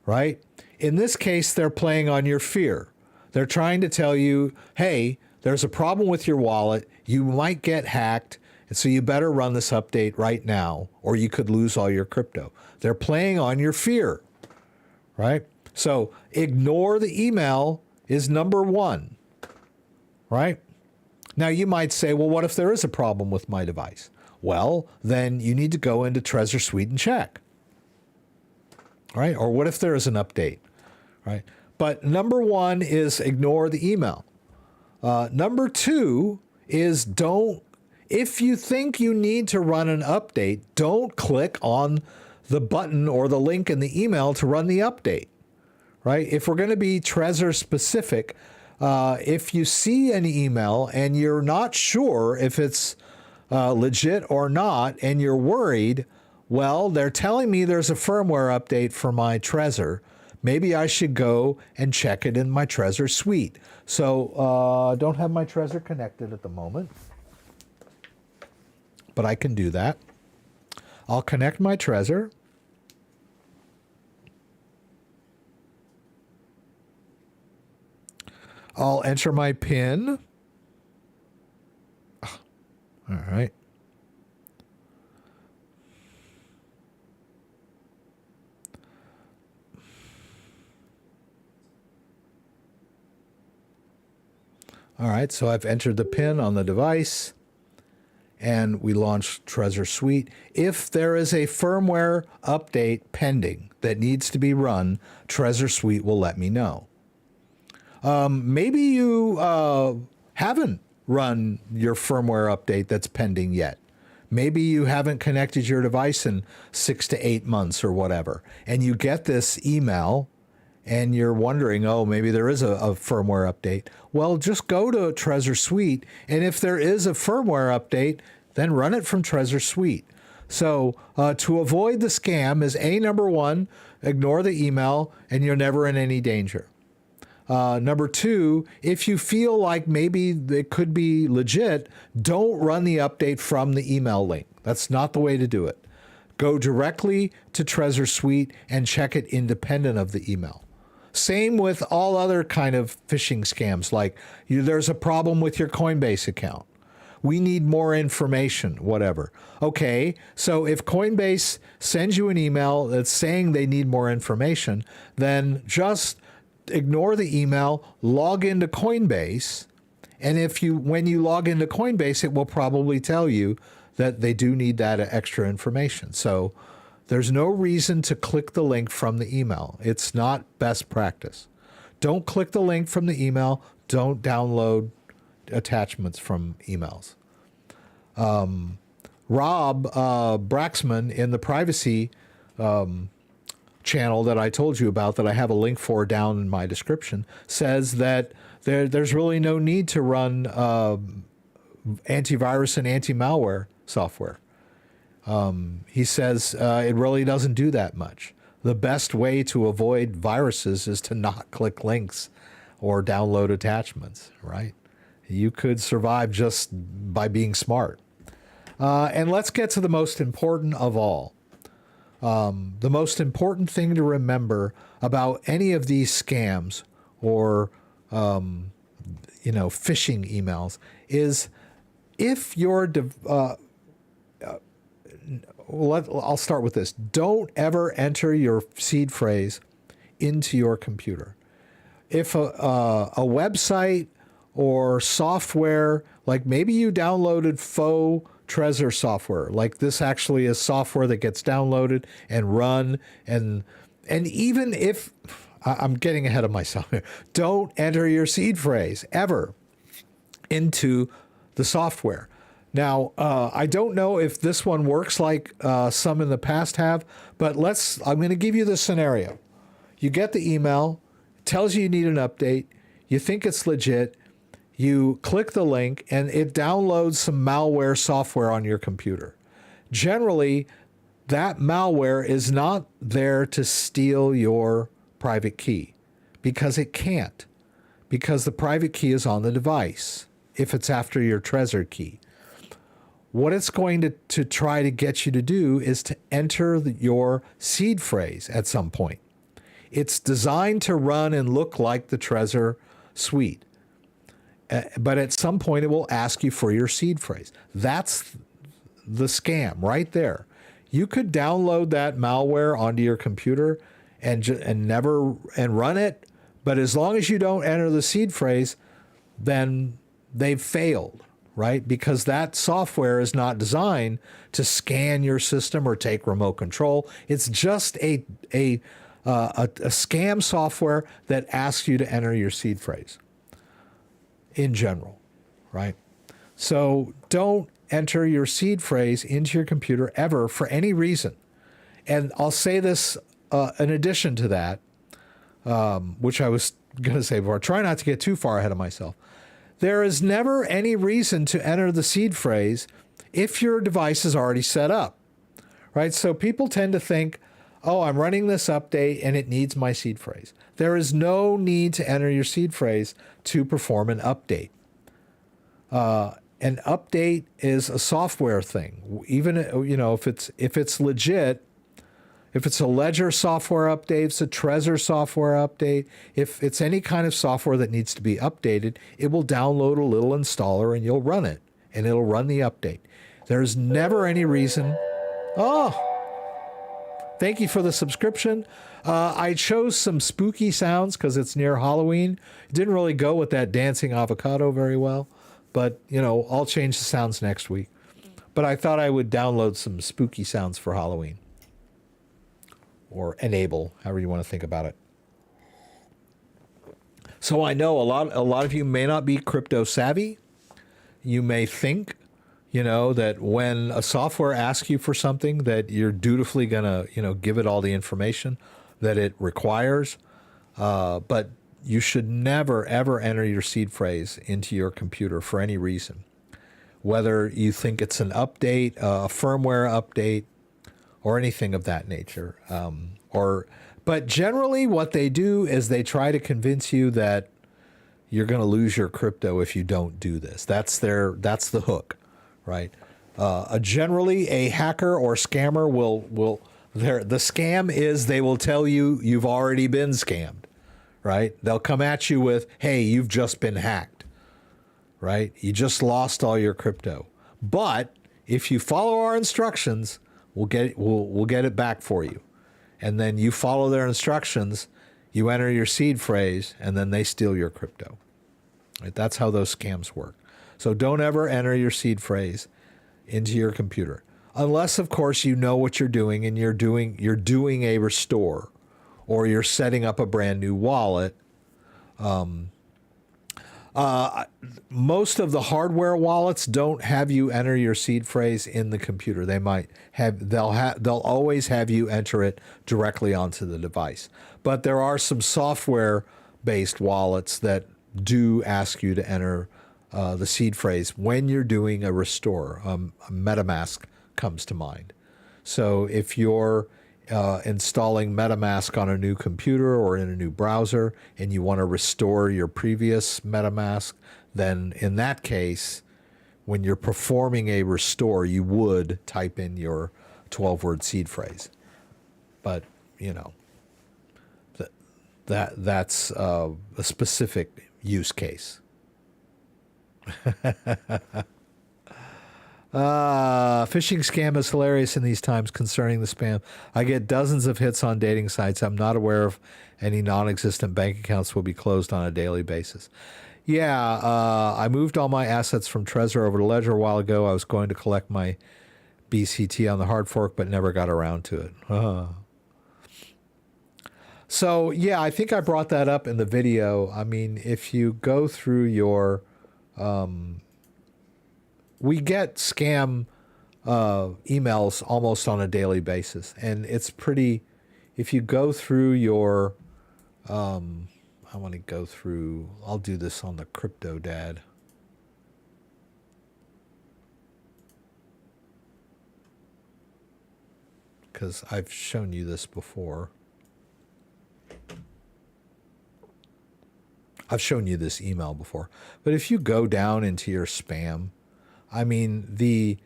right? In this case, they're playing on your fear. They're trying to tell you, hey, there's a problem with your wallet. You might get hacked, and so you better run this update right now, or you could lose all your crypto. They're playing on your fear, right? So ignore the email is number one, right? Now you might say, well, what if there is a problem with my device? Well, then you need to go into Trezor Suite and check, right? Or what if there is an update, right? But number one is ignore the email. Number two is if you think you need to run an update, don't click on the button or the link in the email to run the update, right? If we're going to be Trezor specific, if you see an email and you're not sure if it's legit or not, and you're worried, well, they're telling me there's a firmware update for my Trezor. Maybe I should go and check it in my Trezor Suite. So don't have my Trezor connected at the moment, but I can do that. I'll connect my Trezor. I'll enter my PIN. All right. All right, so I've entered the PIN on the device, and we launch Trezor Suite. If there is a firmware update pending that needs to be run, Trezor Suite will let me know. Maybe you haven't run your firmware update that's pending yet. Maybe you haven't connected your device in 6 to 8 months or whatever, and you get this email and you're wondering, oh, maybe there is a firmware update. Well, just go to Trezor Suite, and if there is a firmware update, then run it from Trezor Suite. So to avoid the scam is number one, ignore the email, and you're never in any danger. Number two, if you feel like maybe it could be legit, don't run the update from the email link. That's not the way to do it. Go directly to Trezor Suite and check it independent of the email. Same with all other kind of phishing scams, like there's a problem with your Coinbase account. We need more information, whatever. Okay, so if Coinbase sends you an email that's saying they need more information, then just ignore the email, log into Coinbase, and when you log into Coinbase, it will probably tell you that they do need that extra information. So there's no reason to click the link from the email. It's not best practice. Don't click the link from the email. Don't download attachments from emails. Rob Braxman in the privacy channel that I told you about, that I have a link for down in my description, says that there's really no need to run antivirus and anti-malware software. He says it really doesn't do that much. The best way to avoid viruses is to not click links or download attachments, right? You could survive just by being smart. And let's get to the most important of all. The most important thing to remember about any of these scams or, phishing emails is if your I'll start with this. Don't ever enter your seed phrase into your computer. If a website or software, like maybe you downloaded faux Trezor software, like this actually is software that gets downloaded and run, and even if, I'm getting ahead of myself here, don't enter your seed phrase ever into the software. Now, I don't know if this one works like some in the past have, but I'm going to give you the scenario. You get the email, it tells you need an update, you think it's legit, You click the link and it downloads some malware software on your computer. Generally, that malware is not there to steal your private key because it can't, because the private key is on the device if it's after your Trezor key. What it's going to try to get you to do is to enter your seed phrase at some point. It's designed to run and look like the Trezor suite. But at some point, it will ask you for your seed phrase. That's the scam right there. You could download that malware onto your computer and run it, but as long as you don't enter the seed phrase, then they've failed, right? Because that software is not designed to scan your system or take remote control. It's just a scam software that asks you to enter your seed phrase in general, right? So don't enter your seed phrase into your computer ever for any reason. And I'll say this in addition to that, which I was going to say before, try not to get too far ahead of myself. There is never any reason to enter the seed phrase if your device is already set up, right? So people tend to think, oh, I'm running this update and it needs my seed phrase. There is no need to enter your seed phrase to perform an update. An update is a software thing. Even, if it's legit, if it's a Ledger software update, if it's a Trezor software update, if it's any kind of software that needs to be updated, it will download a little installer and you'll run it and it'll run the update. There's never any reason. Oh, thank you for the subscription. I chose some spooky sounds because it's near Halloween. It didn't really go with that dancing avocado very well. But, I'll change the sounds next week. But I thought I would download some spooky sounds for Halloween. Or enable, however you want to think about it. So I know a lot of you may not be crypto savvy. You may think, that when a software asks you for something that you're dutifully going to, give it all the information that it requires. But you should never, ever enter your seed phrase into your computer for any reason. Whether you think it's an update, a firmware update, or anything of that nature. But generally what they do is they try to convince you that you're going to lose your crypto if you don't do this. That's the hook, right? Generally a hacker or scammer the scam is they will tell you you've already been scammed. Right? They'll come at you with, hey, you've just been hacked, right? You just lost all your crypto. But if you follow our instructions, we'll get it back for you. And then you follow their instructions, you enter your seed phrase, and then they steal your crypto. Right? That's how those scams work. So don't ever enter your seed phrase into your computer. Unless, of course, you know what you're doing and you're doing a restore, or you're setting up a brand new wallet. Most of the hardware wallets don't have you enter your seed phrase in the computer. They'll always have you enter it directly onto the device. But there are some software-based wallets that do ask you to enter the seed phrase when you're doing a restore. Metamask comes to mind. So if you're installing Metamask on a new computer or in a new browser and you want to restore your previous Metamask, then in that case, when you're performing a restore, you would type in your 12-word seed phrase. But, that's a specific use case. Phishing scam is hilarious in these times concerning the spam. I get dozens of hits on dating sites. I'm not aware of any non-existent bank accounts will be closed on a daily basis. Yeah, I moved all my assets from Trezor over to Ledger a while ago. I was going to collect my BCT on the hard fork, but never got around to it. So, yeah, I think I brought that up in the video. I mean, if you go through your... we get scam emails almost on a daily basis. And it's pretty... If you go through your... I want to go through... I'll do this on the CryptoDad. because I've shown you this before. I've shown you this email before. But if you go down into your spam, I mean,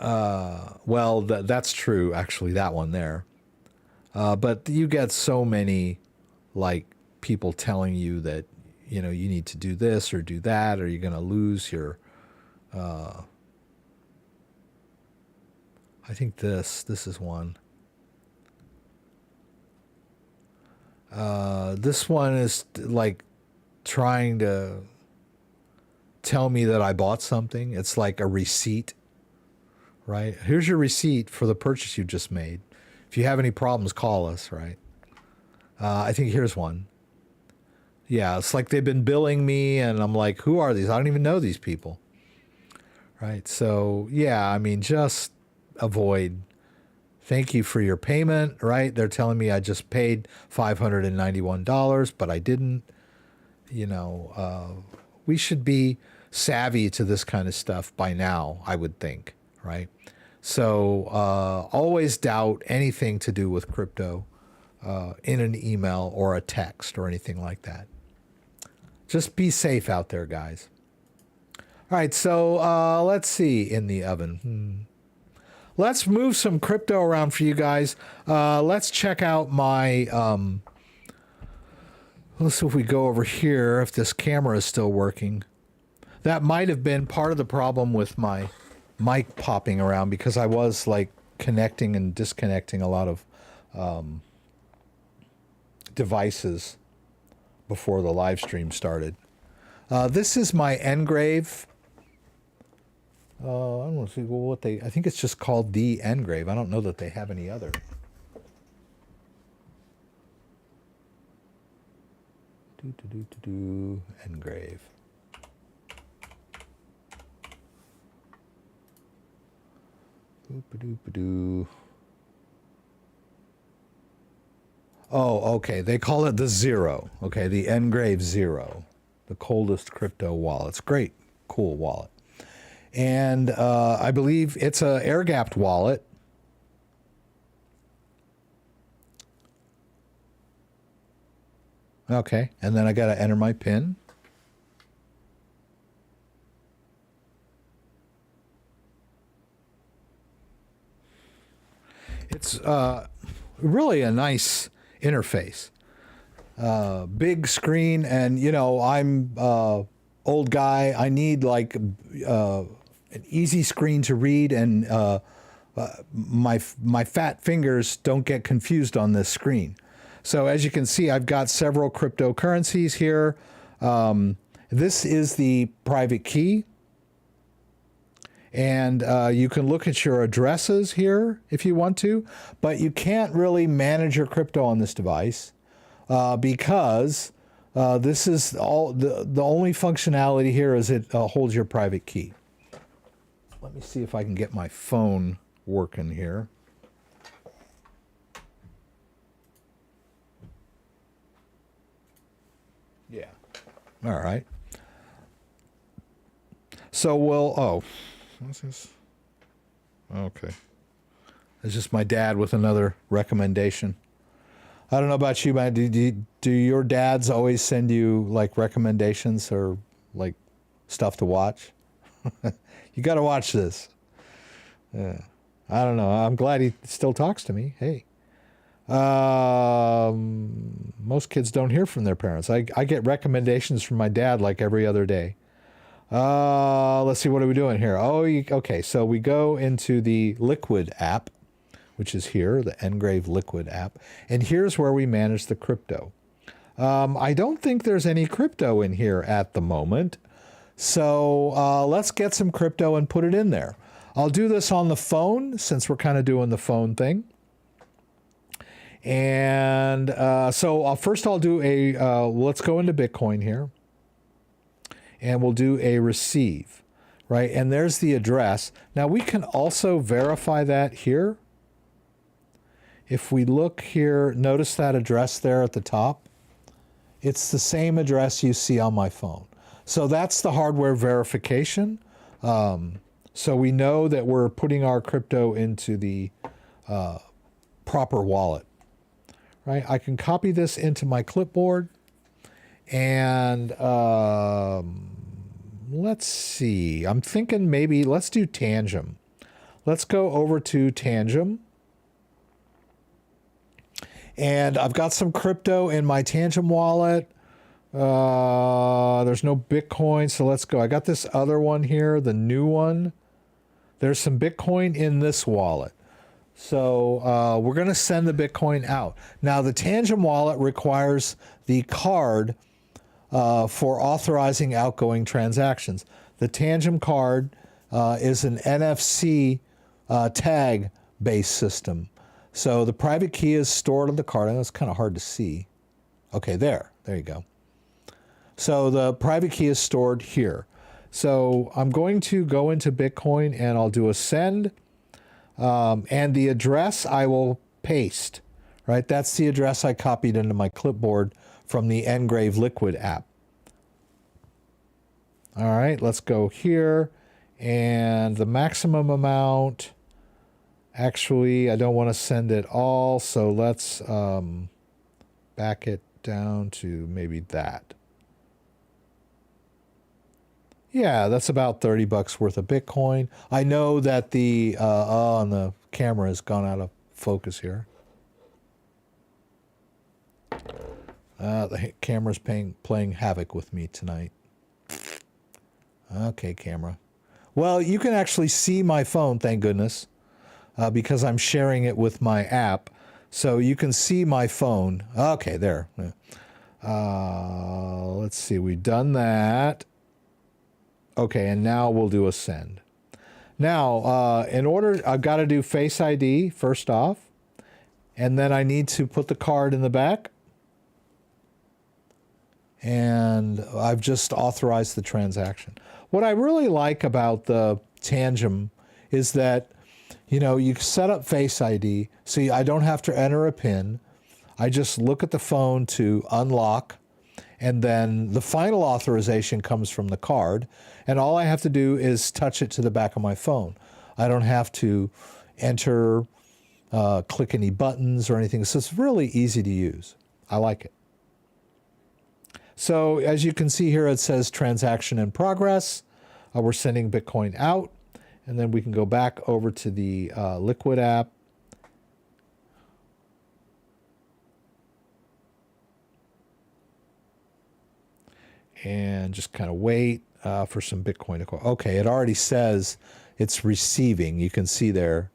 well, that's true, actually, that one there. But you get so many, like, people telling you that, you know, you need to do this or do that, or you're going to lose your, I think this is one. This one is like trying to tell me that I bought something. It's like a receipt, right? Here's your receipt for the purchase you just made. If you have any problems, call us, right? I think here's one. Yeah, it's like they've been billing me, and I'm like, who are these? I don't even know these people, right? So, yeah, I mean, just avoid. Thank you for your payment, right? They're telling me I just paid $591, but I didn't. You know, we should be savvy to this kind of stuff by now, I would think, right? So always doubt anything to do with crypto in an email or a text or anything like that. Just be safe out there, guys. All right, so let's see in the oven. Let's move some crypto around for you guys. Let's check out my, let's see if we go over here, if this camera is still working. That might have been part of the problem with my mic popping around, because I was like connecting and disconnecting a lot of devices before the live stream started. This is my Ngrave. I don't want to see what they. I think it's just called the Ngrave. I don't know that they have any other. Ngrave. Oh, okay. They call it the Zero. Okay, the Ngrave Zero, the coldest crypto wallet. It's great, cool wallet. And I believe it's a air-gapped wallet. Okay, and then I got to enter my PIN. It's really a nice interface. Big screen, and you know, I'm old guy. I need like an easy screen to read, and my fat fingers don't get confused on this screen. So as you can see, I've got several cryptocurrencies here. This is the private key. And you can look at your addresses here if you want to, but you can't really manage your crypto on this device because this is all the only functionality here is it holds your private key. Let me see if I can get my phone working here. Yeah. All right. So what's this? Okay. It's just my dad with another recommendation. I don't know about you, man. Do your dads always send you like recommendations or like stuff to watch? You got to watch this. Yeah. I don't know. I'm glad he still talks to me. Hey. Most kids don't hear from their parents. I get recommendations from my dad like every other day. Let's see, what are we doing here? Okay, so we go into the Liquid app, which is here, the Ngrave Liquid app, and here's where we manage the crypto. I don't think there's any crypto in here at the moment, so let's get some crypto and put it in there. I'll do this on the phone since we're kind of doing the phone thing. And so first I'll do let's go into Bitcoin here. And we'll do a receive, right? And there's the address. Now we can also verify that here. If we look here, notice that address there at the top. It's the same address you see on my phone. So that's the hardware verification. So we know that we're putting our crypto into the proper wallet, right? I can copy this into my clipboard, and let's see. I'm thinking maybe let's do Tangem. Let's go over to Tangem. And I've got some crypto in my Tangem wallet. There's no Bitcoin, so let's go. I got this other one here, the new one. There's some Bitcoin in this wallet. So we're going to send the Bitcoin out. Now, the Tangem wallet requires the card for authorizing outgoing transactions. The Tangem card is an NFC tag-based system. So the private key is stored on the card. And that's kind of hard to see. Okay, there you go. So the private key is stored here. So I'm going to go into Bitcoin and I'll do a send. And the address I will paste, right? That's the address I copied into my clipboard from the Ngrave Liquid app. All right, let's go here. And the maximum amount, actually, I don't want to send it all. So let's back it down to maybe that. Yeah, that's about $30 worth of Bitcoin. I know that the camera has gone out of focus here. The camera's playing havoc with me tonight. Okay, camera. Well, you can actually see my phone, thank goodness, because I'm sharing it with my app. So you can see my phone. Okay, there. Let's see, we've done that. Okay, and now we'll do a send. Now, I've got to do Face ID first off, and then I need to put the card in the back. And I've just authorized the transaction. What I really like about the Tangem is that, you set up Face ID, so I don't have to enter a PIN. I just look at the phone to unlock, and then the final authorization comes from the card, and all I have to do is touch it to the back of my phone. I don't have to enter, click any buttons or anything. So it's really easy to use. I like it. So as you can see here, it says transaction in progress. We're sending Bitcoin out, and then we can go back over to the Liquid app. And just kind of wait for some Bitcoin to go. Okay, it already says it's receiving. You can see there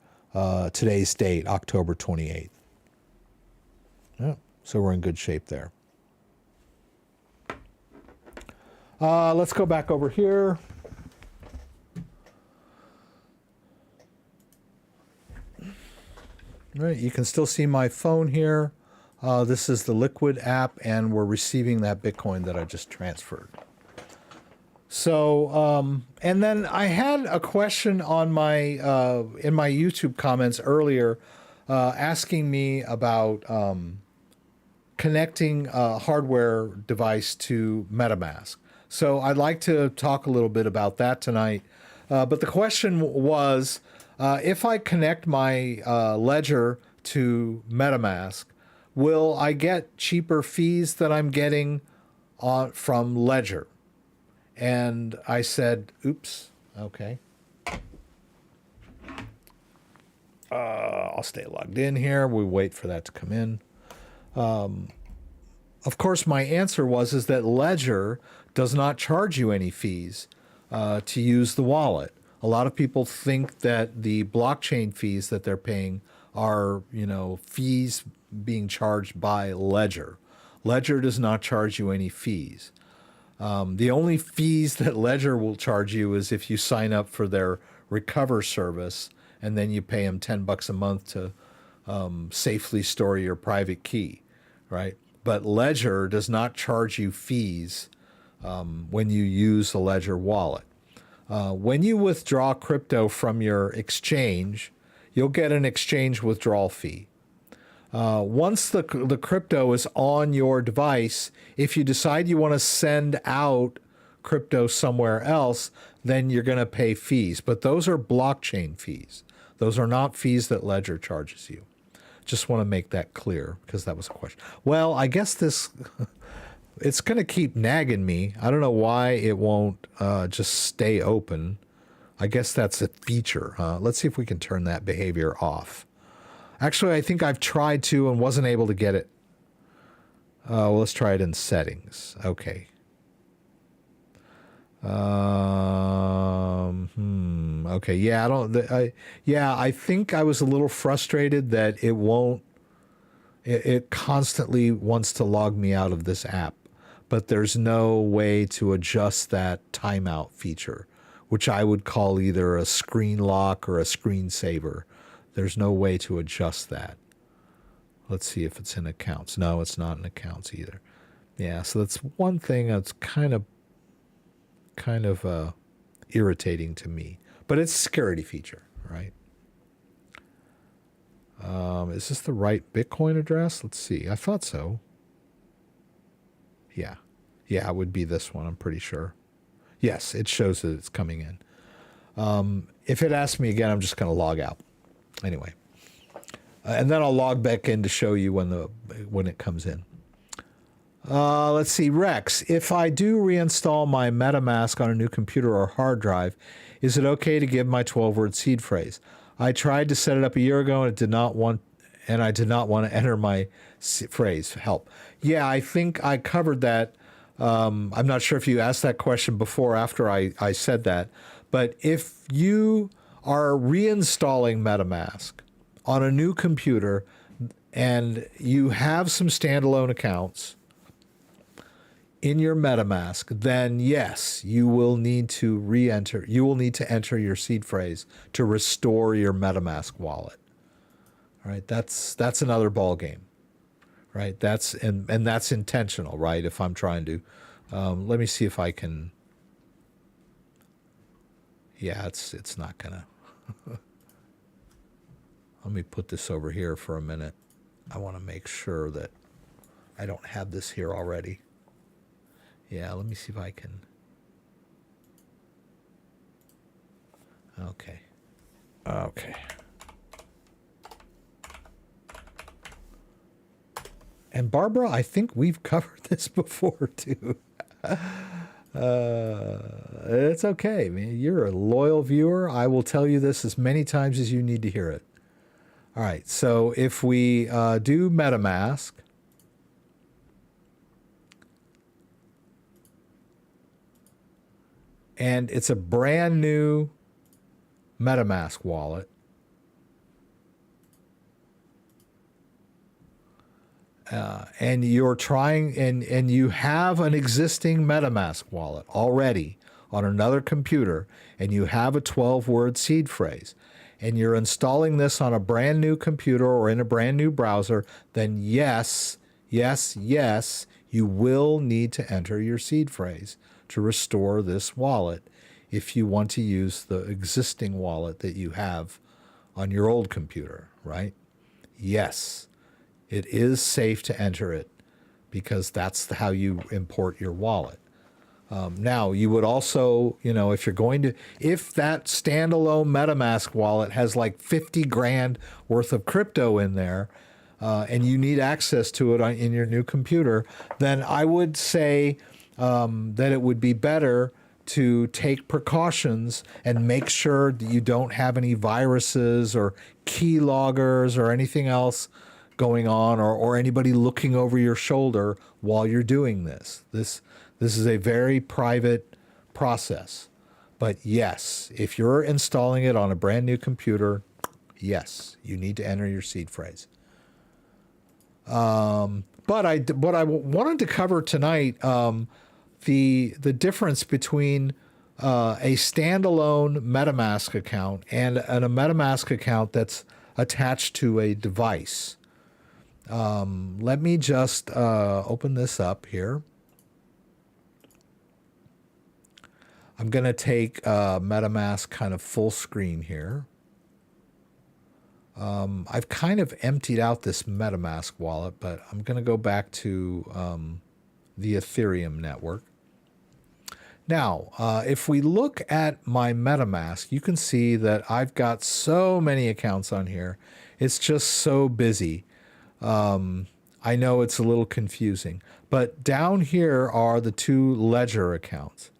today's date, October 28th. Yeah, so we're in good shape there. Let's go back over here. All right, you can still see my phone here. This is the Liquid app, and we're receiving that Bitcoin that I just transferred. So, and then I had a question on my in my YouTube comments earlier, asking me about connecting a hardware device to Metamask. So I'd like to talk a little bit about that tonight. But the question was, if I connect my ledger to Metamask, will I get cheaper fees than I'm getting from Ledger? And I said, oops, okay. I'll stay logged in here. We wait for that to come in. Of course, my answer is that Ledger does not charge you any fees to use the wallet. A lot of people think that the blockchain fees that they're paying are, fees being charged by Ledger. Ledger does not charge you any fees. The only fees that Ledger will charge you is if you sign up for their Recover service, and then you pay them $10 a month to safely store your private key, right? But Ledger does not charge you fees when you use the Ledger wallet. When you withdraw crypto from your exchange, you'll get an exchange withdrawal fee. Once the crypto is on your device, if you decide you want to send out crypto somewhere else, then you're going to pay fees. But those are blockchain fees. Those are not fees that Ledger charges you. Just want to make that clear because that was a question. Well, I guess this, it's going to keep nagging me. I don't know why it won't just stay open. I guess that's a feature. Let's see if we can turn that behavior off. Actually, I think I've tried to and wasn't able to get it. Well, let's try it in settings. Okay. Okay. Yeah, I think I was a little frustrated that it won't, it constantly wants to log me out of this app, but there's no way to adjust that timeout feature, which I would call either a screen lock or a screensaver. There's no way to adjust that. Let's see if it's in accounts. No, it's not in accounts either. Yeah, so that's one thing that's kind of irritating to me, but it's a security feature, right? Is this the right Bitcoin address? Let's see. I thought so. Yeah, it would be this one. I'm pretty sure. Yes, it shows that it's coming in. If it asks me again, I'm just going to log out. Anyway, and then I'll log back in to show you when it comes in. Let's see, Rex. If I do reinstall my Metamask on a new computer or hard drive, is it okay to give my 12-word seed phrase? I tried to set it up a year ago and I did not want to enter my phrase. Help. Yeah, I think I covered that. I'm not sure if you asked that question before or after I said that, but if you are reinstalling Metamask on a new computer and you have some standalone accounts in your Metamask, then yes, you will need to enter your seed phrase to restore your Metamask wallet. All right, that's another ball game, right? That's intentional, right? If I'm trying to, let me see if I can. Yeah, it's not gonna. Let me put this over here for a minute. I want to make sure that I don't have this here already. Yeah, let me see if I can. Okay. And Barbara, I think we've covered this before too. It's okay, man. You're a loyal viewer. I will tell you this as many times as you need to hear it. All right, so if we do MetaMask, and it's a brand new MetaMask wallet, and you're trying, and you have an existing MetaMask wallet already on another computer, and you have a 12-word seed phrase, and you're installing this on a brand new computer or in a brand new browser, then yes, you will need to enter your seed phrase to restore this wallet if you want to use the existing wallet that you have on your old computer, right? Yes, it is safe to enter it because that's how you import your wallet. Now, you would also, if that standalone MetaMask wallet has like 50 grand worth of crypto in there, and you need access to it in your new computer, then I would say that it would be better to take precautions and make sure that you don't have any viruses or keyloggers or anything else going on, or anybody looking over your shoulder while you're doing this. This is a very private process. But yes, if you're installing it on a brand new computer, yes, you need to enter your seed phrase. But what I wanted to cover tonight, the difference between a standalone MetaMask account and a MetaMask account that's attached to a device. Let me just open this up here. I'm going to take MetaMask kind of full screen here. I've kind of emptied out this MetaMask wallet, but I'm going to go back to the Ethereum network. Now, if we look at my MetaMask, you can see that I've got so many accounts on here. It's just so busy. I know it's a little confusing, but down here are the two ledger accounts.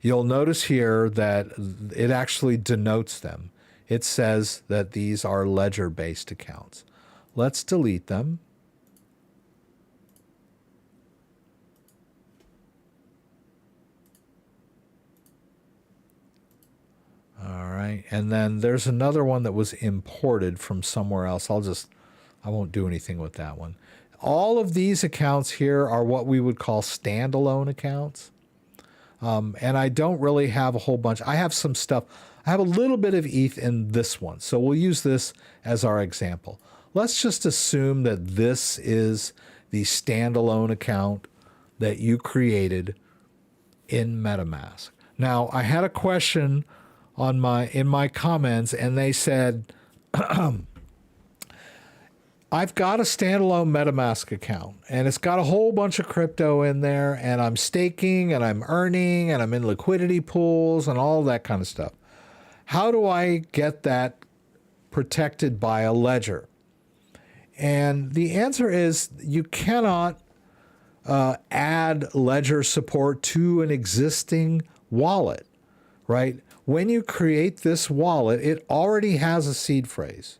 You'll notice here that it actually denotes them. It says that these are ledger-based accounts. Let's delete them. All right, and then there's another one that was imported from somewhere else. I won't do anything with that one. All of these accounts here are what we would call standalone accounts. And I don't really have a whole bunch. I have some stuff. I have a little bit of ETH in this one. So we'll use this as our example. Let's just assume that this is the standalone account that you created in MetaMask. Now, I had a question in my comments, and they said, I've got a standalone MetaMask account, and it's got a whole bunch of crypto in there, and I'm staking, and I'm earning, and I'm in liquidity pools, and all that kind of stuff. How do I get that protected by a ledger? And the answer is you cannot add ledger support to an existing wallet, right? When you create this wallet, it already has a seed phrase.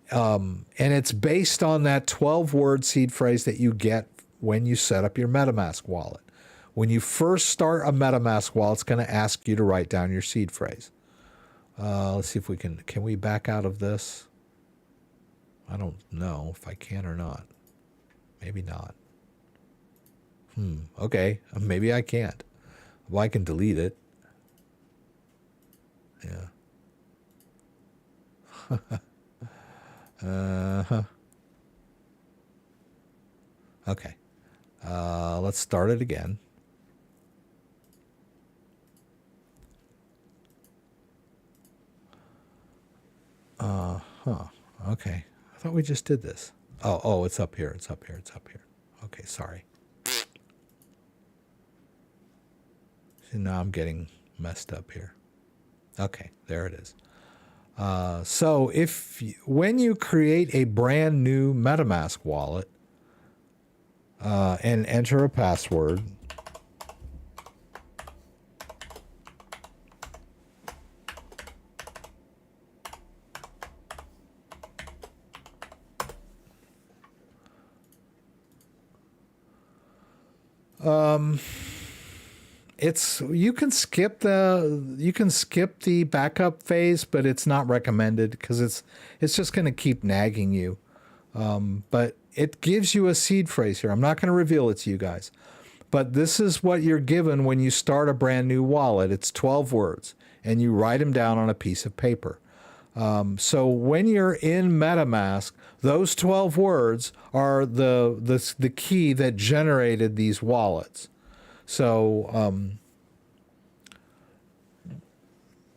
And it's based on that 12-word seed phrase that you get when you set up your MetaMask wallet. When you first start a MetaMask wallet, it's going to ask you to write down your seed phrase. Let's see if we can we back out of this? I don't know if I can or not. Maybe not. Okay, maybe I can't. Well, I can delete it. Yeah. Okay. Let's start it again. Okay. I thought we just did this. Oh, it's up here. It's up here. It's up here. Okay, sorry. See, now I'm getting messed up here. Okay, there it is. So when you create a brand new MetaMask wallet and enter a password, you can skip the backup phase, but it's not recommended because it's just going to keep nagging you. But it gives you a seed phrase here. I'm not going to reveal it to you guys, but this is what you're given when you start a brand new wallet. It's 12 words, and you write them down on a piece of paper. So when you're in MetaMask, those 12 words are the key that generated these wallets. So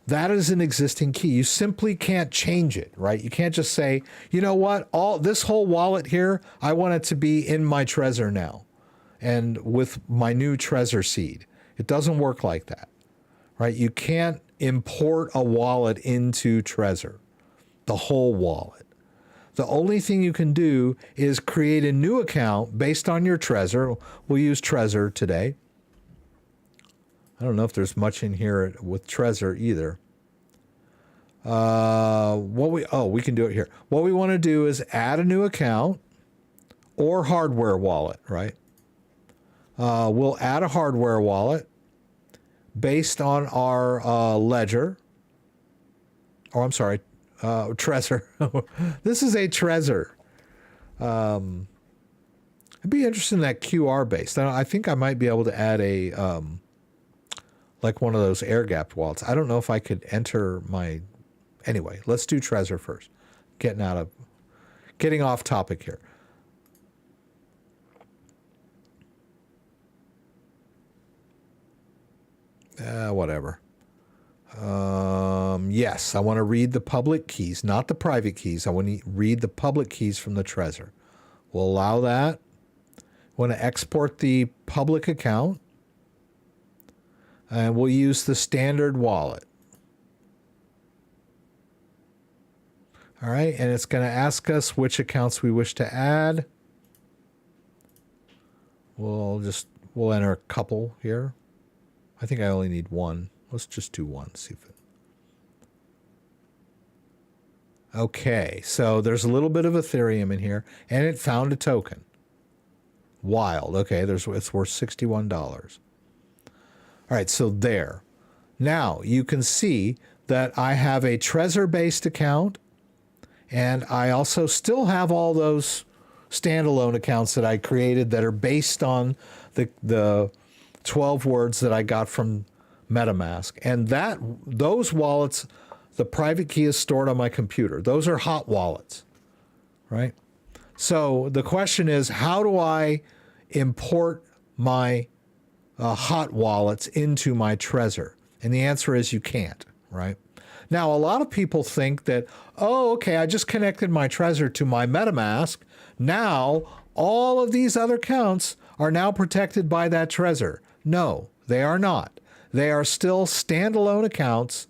that is an existing key. You simply can't change it, right? You can't just say, you know what, this whole wallet here, I want it to be in my Trezor now, and with my new Trezor seed. It doesn't work like that, right? You can't import a wallet into Trezor, the whole wallet. The only thing you can do is create a new account based on your Trezor. We'll use Trezor today. I don't know if there's much in here with Trezor either. We can do it here. What we want to do is add a new account or hardware wallet, right? We'll add a hardware wallet based on our ledger. Oh, I'm sorry, Trezor. This is a Trezor. I'd be interested in that QR based. I think I might be able to add a like one of those air-gapped wallets. I don't know if I could enter my... Anyway, let's do Trezor first. Getting off topic here. Whatever. Yes, I want to read the public keys, not the private keys. I want to read the public keys from the Trezor. We'll allow that. Want to export the public account. And we'll use the standard wallet. All right, and it's going to ask us which accounts we wish to add. We'll enter a couple here. I think I only need one. Let's just do one, see if it... Okay, so there's a little bit of Ethereum in here, and it found a token. Wild. Okay, it's worth $61. All right, so there. Now, you can see that I have a Trezor-based account, and I also still have all those standalone accounts that I created that are based on the 12 words that I got from Metamask. And those wallets, the private key is stored on my computer. Those are hot wallets, right? So the question is, how do I import my hot wallets into my Trezor? And the answer is you can't, right? Now, a lot of people think that, oh, okay, I just connected my Trezor to my Metamask. Now, all of these other accounts are now protected by that Trezor. No, they are not. They are still standalone accounts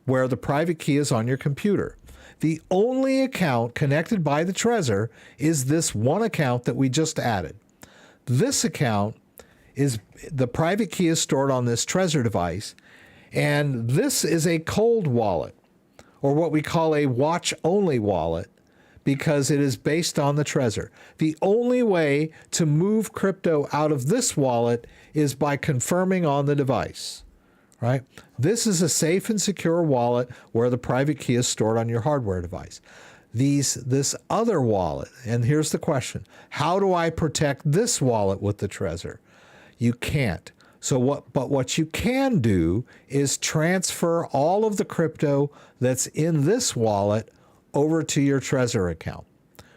where the private key is on your computer. The only account connected by the Trezor is this one account that we just added. This account is, the private key is stored on this Trezor device, and this is a cold wallet, or what we call a watch-only wallet, because it is based on the Trezor. The only way to move crypto out of this wallet is by confirming on the device, right? This is a safe and secure wallet where the private key is stored on your hardware device. This other wallet, and here's the question, how do I protect this wallet with the Trezor? You can't. But what you can do is transfer all of the crypto that's in this wallet over to your Trezor account,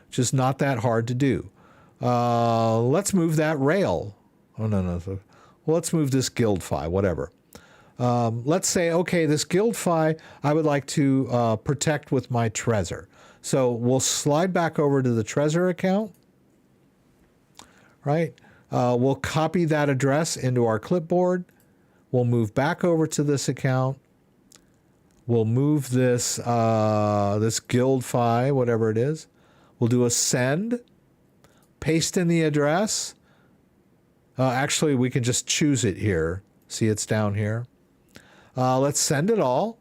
which is not that hard to do. Let's move that rail. Oh, no. Well, let's move this GuildFi, whatever. Let's say, okay, this GuildFi I would like to protect with my Trezor. So we'll slide back over to the Trezor account, right? We'll copy that address into our clipboard. We'll move back over to this account. We'll move this this GuildFi, whatever it is. We'll do a send, paste in the address. Actually, we can just choose it here. See, it's down here. Let's send it all.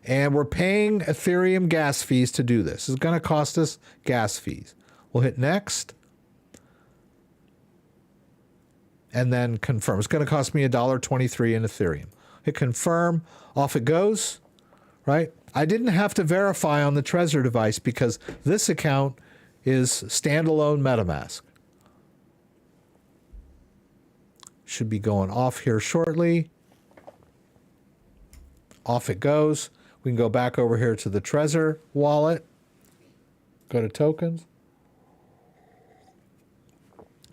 And we're paying Ethereum gas fees to do this. It's going to cost us gas fees. We'll hit next. And then confirm. It's going to cost me $1.23 in Ethereum. Hit confirm. Off it goes, right? I didn't have to verify on the Trezor device because this account is standalone Metamask. Should be going off here shortly. Off it goes. We can go back over here to the Trezor wallet. Go to tokens.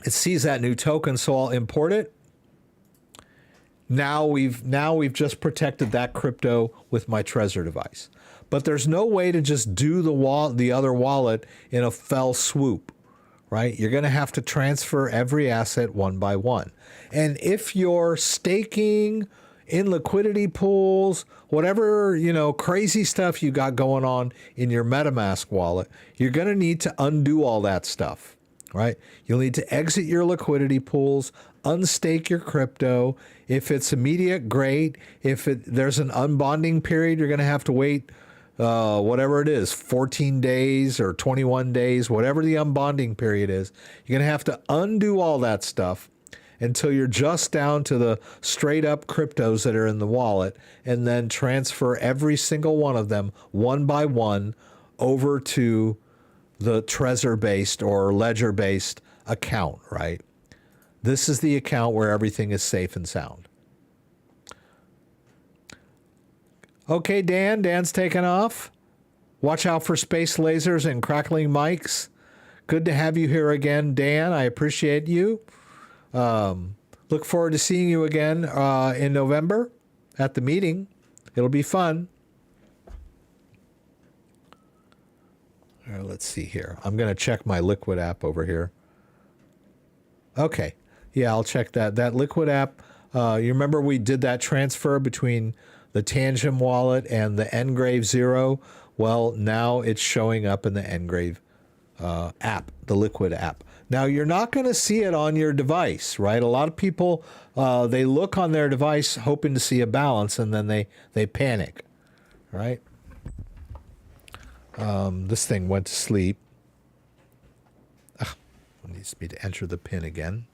It sees that new token, so I'll import it. Now we've just protected that crypto with my Trezor device. But there's no way to just do the other wallet in a fell swoop, right? You're going to have to transfer every asset one by one. And if you're staking in liquidity pools, whatever, crazy stuff you got going on in your MetaMask wallet, you're going to need to undo all that stuff, right? You'll need to exit your liquidity pools, unstake your crypto. If it's immediate, great. If there's an unbonding period, you're going to have to wait, whatever it is, 14 days or 21 days, whatever the unbonding period is. You're going to have to undo all that stuff until you're just down to the straight up cryptos that are in the wallet, and then transfer every single one of them one by one over to the Trezor-based or Ledger-based account, right? This is the account where everything is safe and sound. Okay, Dan's taken off. Watch out for space lasers and crackling mics. Good to have you here again, Dan. I appreciate you. Look forward to seeing you again in November at the meeting. It'll be fun. All right, let's see here. I'm going to check my Liquid app over here. Okay. Yeah, I'll check that. That Liquid app You remember we did that transfer between the Tangent wallet and the Ngrave 0? Well, now it's showing up in the Ngrave app, the Liquid app. Now, you're not going to see it on your device, right? A lot of people, they look on their device hoping to see a balance, and then they panic, right? This thing went to sleep. It needs me to enter the PIN again.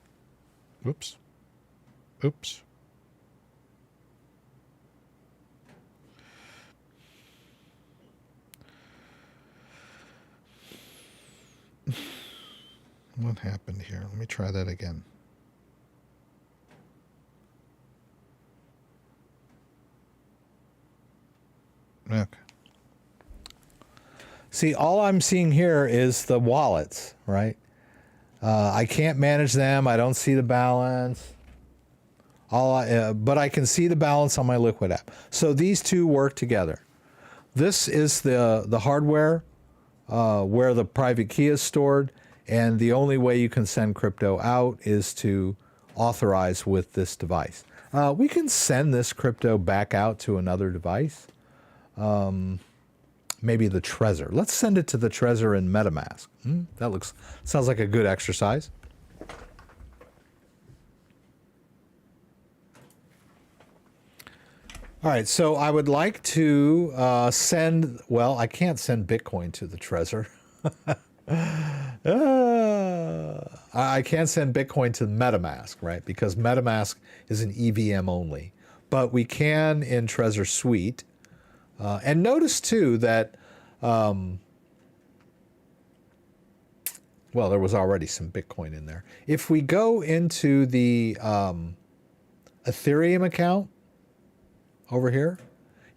Whoops. Oops. What happened here? Let me try that again. Okay. See, all I'm seeing here is the wallets, right? I can't manage them. I don't see the balance. But I can see the balance on my Liquid app. So these two work together. This is the hardware where the private key is stored, and the only way you can send crypto out is to authorize with this device. We can send this crypto back out to another device. Maybe the Trezor. Let's send it to the Trezor in Metamask. That sounds like a good exercise. All right, so I would like to send, well, I can't send Bitcoin to the Trezor. I can't send Bitcoin to Metamask, right? Because Metamask is an EVM only. But we can in Trezor Suite. And notice, too, that, well, there was already some Bitcoin in there. If we go into the Ethereum account over here,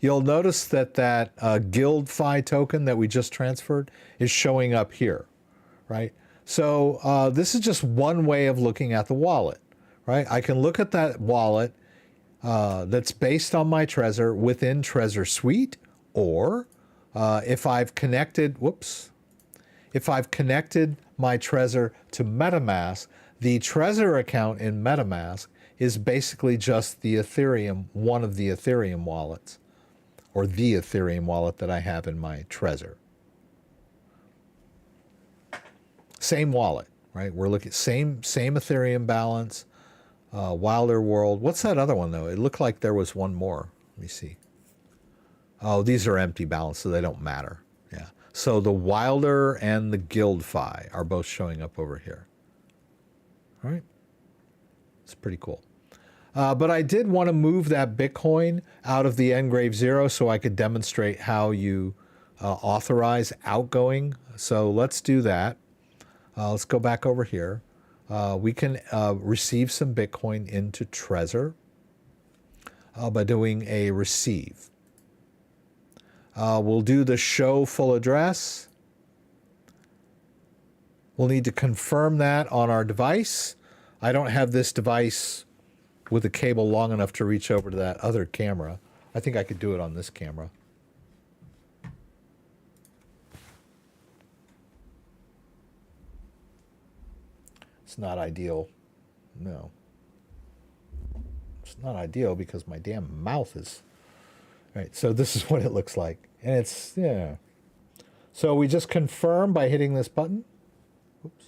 you'll notice that GuildFi token that we just transferred is showing up here, right? So this is just one way of looking at the wallet, right? I can look at that wallet that's based on my Trezor within Trezor Suite, or if I've connected, if I've connected my Trezor to MetaMask, the Trezor account in MetaMask is basically just the Ethereum, one of the Ethereum wallets, or the Ethereum wallet that I have in my Trezor. Same wallet, right? We're looking same Ethereum balance, Wilder World. What's that other one though? It looked like there was one more. Let me see. Oh, these are empty balance, so they don't matter. Yeah. So the Wilder and the GuildFi are both showing up over here. All right. It's pretty cool. But I did want to move that Bitcoin out of the Ngrave 0 so I could demonstrate how you authorize outgoing. So let's do that. Let's go back over here. We can receive some Bitcoin into Trezor by doing a receive. We'll do the show full address. We'll need to confirm that on our device. I don't have this device with a cable long enough to reach over to that other camera. I think I could do it on this camera. It's not ideal. No. It's not ideal because my damn mouth is... Right, so this is what it looks like. And it's, yeah. So we just confirm by hitting this button. Oops.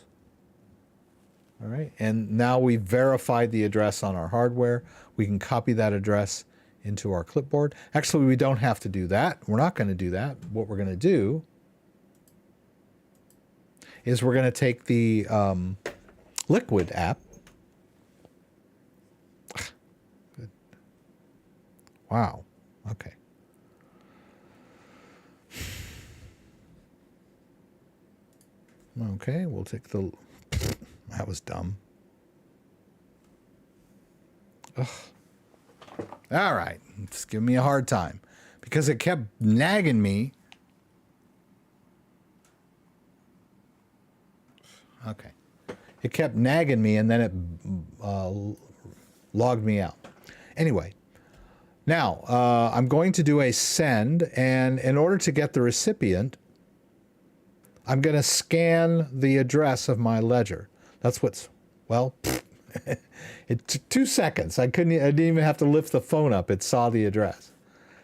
All right, and now we've verified the address on our hardware. We can copy that address into our clipboard. Actually, we don't have to do that. We're not going to do that. What we're going to do is we're going to take the Liquid app. Good. Wow. Okay. Okay, we'll take the... That was dumb. Ugh. All right, it's giving me a hard time because it kept nagging me. Okay. It kept nagging me and then it logged me out. Anyway, now I'm going to do a send, and in order to get the recipient, I'm going to scan the address of my ledger. That's what's, well, It took 2 seconds. I didn't even have to lift the phone up. It saw the address.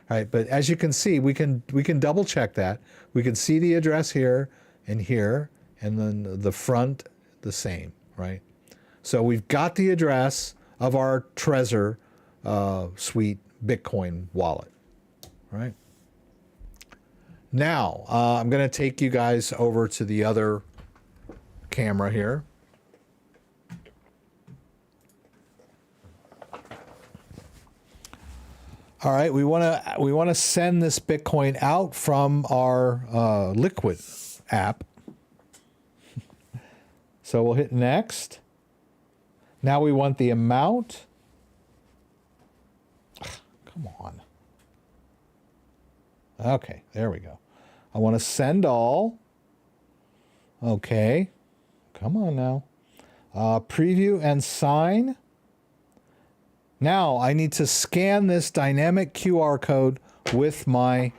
All right, but as you can see, we can double check that. We can see the address here, and then the front the same, right? So we've got the address of our Trezor Suite Bitcoin wallet, right? Now, I'm going to take you guys over to the other camera here. All right, we want to send this Bitcoin out from our Liquid app. So we'll hit next. Now we want the amount. Come on. Okay, there we go. I want to send all. Okay, come on now. Preview and sign. Now I need to scan this dynamic QR code with my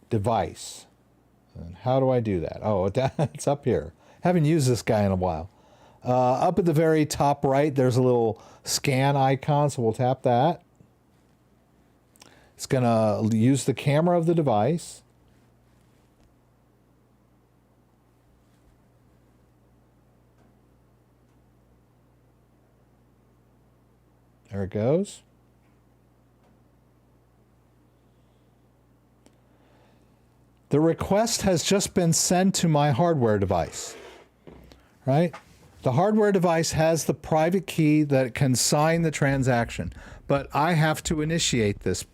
device. And how do I do that? Oh, it's up here. Haven't used this guy in a while. Up at the very top right, there's a little scan icon, so we'll tap that. It's going to use the camera of the device. There it goes. The request has just been sent to my hardware device, right? The hardware device has the private key that can sign the transaction, but I have to initiate this.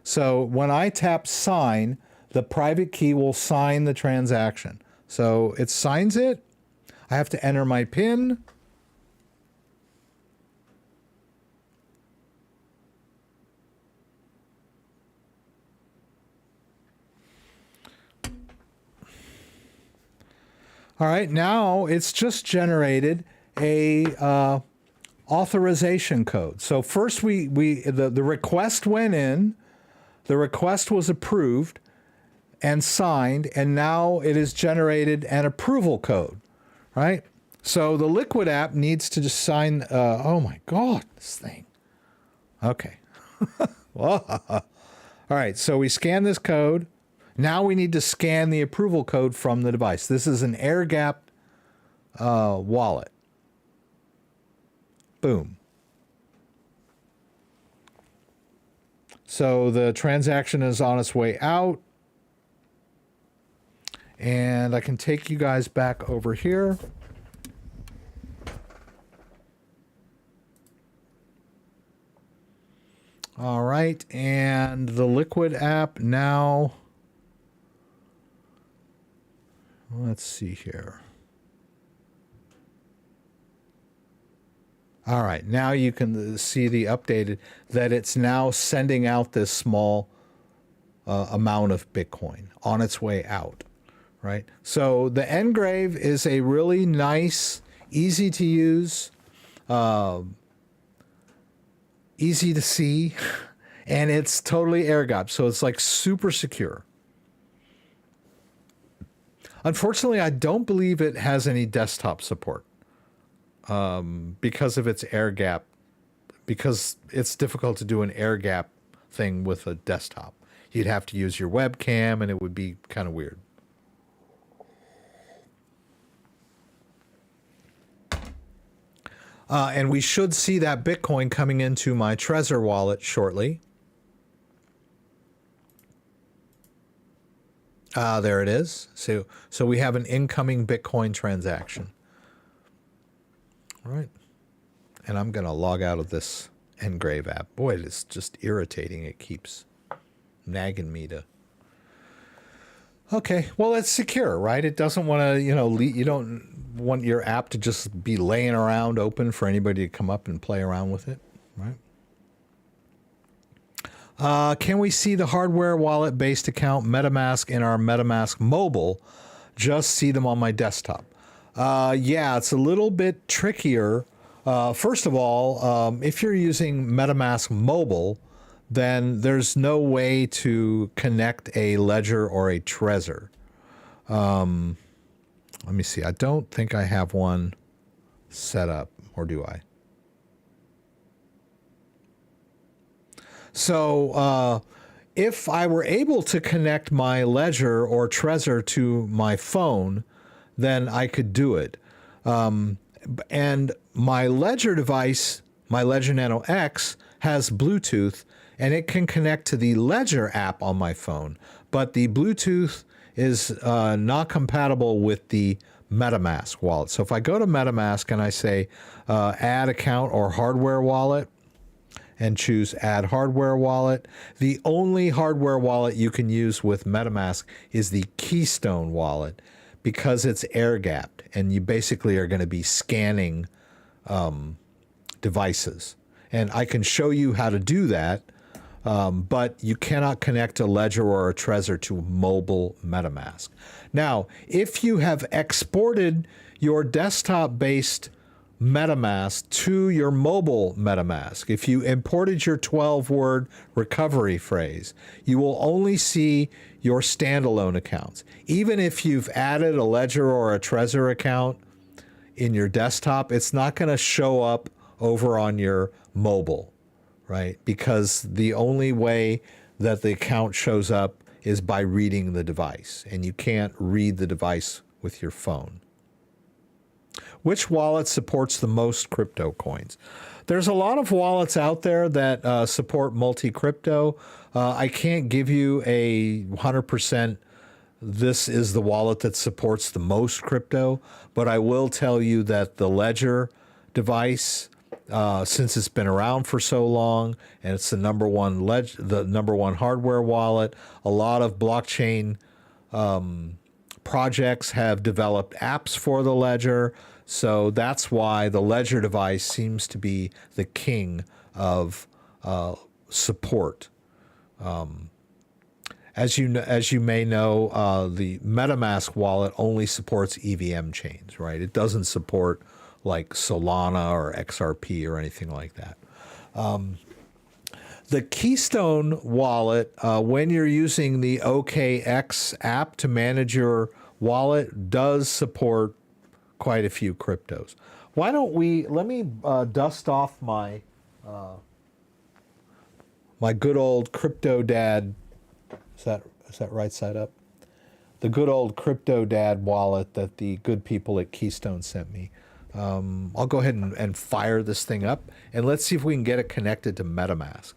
So when I tap sign, the private key will sign the transaction. So it signs it. I have to enter my PIN. All right, now it's just generated a authorization code. So first the request went in, the request was approved and signed, and now it has generated an approval code, right? So the Liquid app needs to just sign, oh my God, this thing. Okay. All right, so we scan this code. Now we need to scan the approval code from the device. This is an air-gapped wallet. Boom. So the transaction is on its way out. And I can take you guys back over here. All right, and the Liquid app now... Let's see here. All right, now you can see the updated, that it's now sending out this small amount of Bitcoin on its way out, right? So the Ngrave is a really nice, easy to use, easy to see, and it's totally air-gapped, so it's like super secure. Unfortunately, I don't believe it has any desktop support because of its air gap, because it's difficult to do an air gap thing with a desktop. You'd have to use your webcam, and it would be kind of weird. And we should see that Bitcoin coming into my Trezor wallet shortly. There it is. So we have an incoming Bitcoin transaction. All right. And I'm going to log out of this Ngrave app. Boy, it's just irritating. It keeps nagging me to... Okay, well, it's secure, right? It doesn't want to, you don't want your app to just be laying around open for anybody to come up and play around with it, right? Can we see the hardware wallet-based account Metamask in our Metamask mobile? Just see them on my desktop. Yeah, it's a little bit trickier. First of all, if you're using Metamask mobile, then there's no way to connect a ledger or a Trezor. Let me see. I don't think I have one set up, or do I? So if I were able to connect my Ledger or Trezor to my phone, then I could do it. And my Ledger device, my Ledger Nano X, has Bluetooth, and it can connect to the Ledger app on my phone. But the Bluetooth is not compatible with the Metamask wallet. So if I go to Metamask and I say add account or hardware wallet, and choose add hardware wallet, the only hardware wallet you can use with MetaMask is the Keystone wallet, because it's air gapped and you basically are going to be scanning devices. And I can show you how to do that, but you cannot connect a Ledger or a Trezor to mobile MetaMask. Now, if you have exported your desktop-based MetaMask to your mobile MetaMask, if you imported your 12-word recovery phrase, you will only see your standalone accounts. Even if you've added a Ledger or a Trezor account in your desktop, it's not going to show up over on your mobile, right? Because the only way that the account shows up is by reading the device, and you can't read the device with your phone. Which wallet supports the most crypto coins? There's a lot of wallets out there that support multi-crypto. I can't give you a 100% this is the wallet that supports the most crypto, but I will tell you that the Ledger device, since it's been around for so long and it's the number one hardware wallet, a lot of blockchain projects have developed apps for the Ledger. So that's why the Ledger device seems to be the king of support. As you may know, the MetaMask wallet only supports EVM chains, right? It doesn't support like Solana or XRP or anything like that. The Keystone wallet, when you're using the OKX app to manage your wallet, does support quite a few cryptos. Why don't we, let me dust off my my good old CryptoDad, is that right side up? The good old CryptoDad wallet that the good people at Keystone sent me. I'll go ahead and fire this thing up, and let's see if we can get it connected to MetaMask.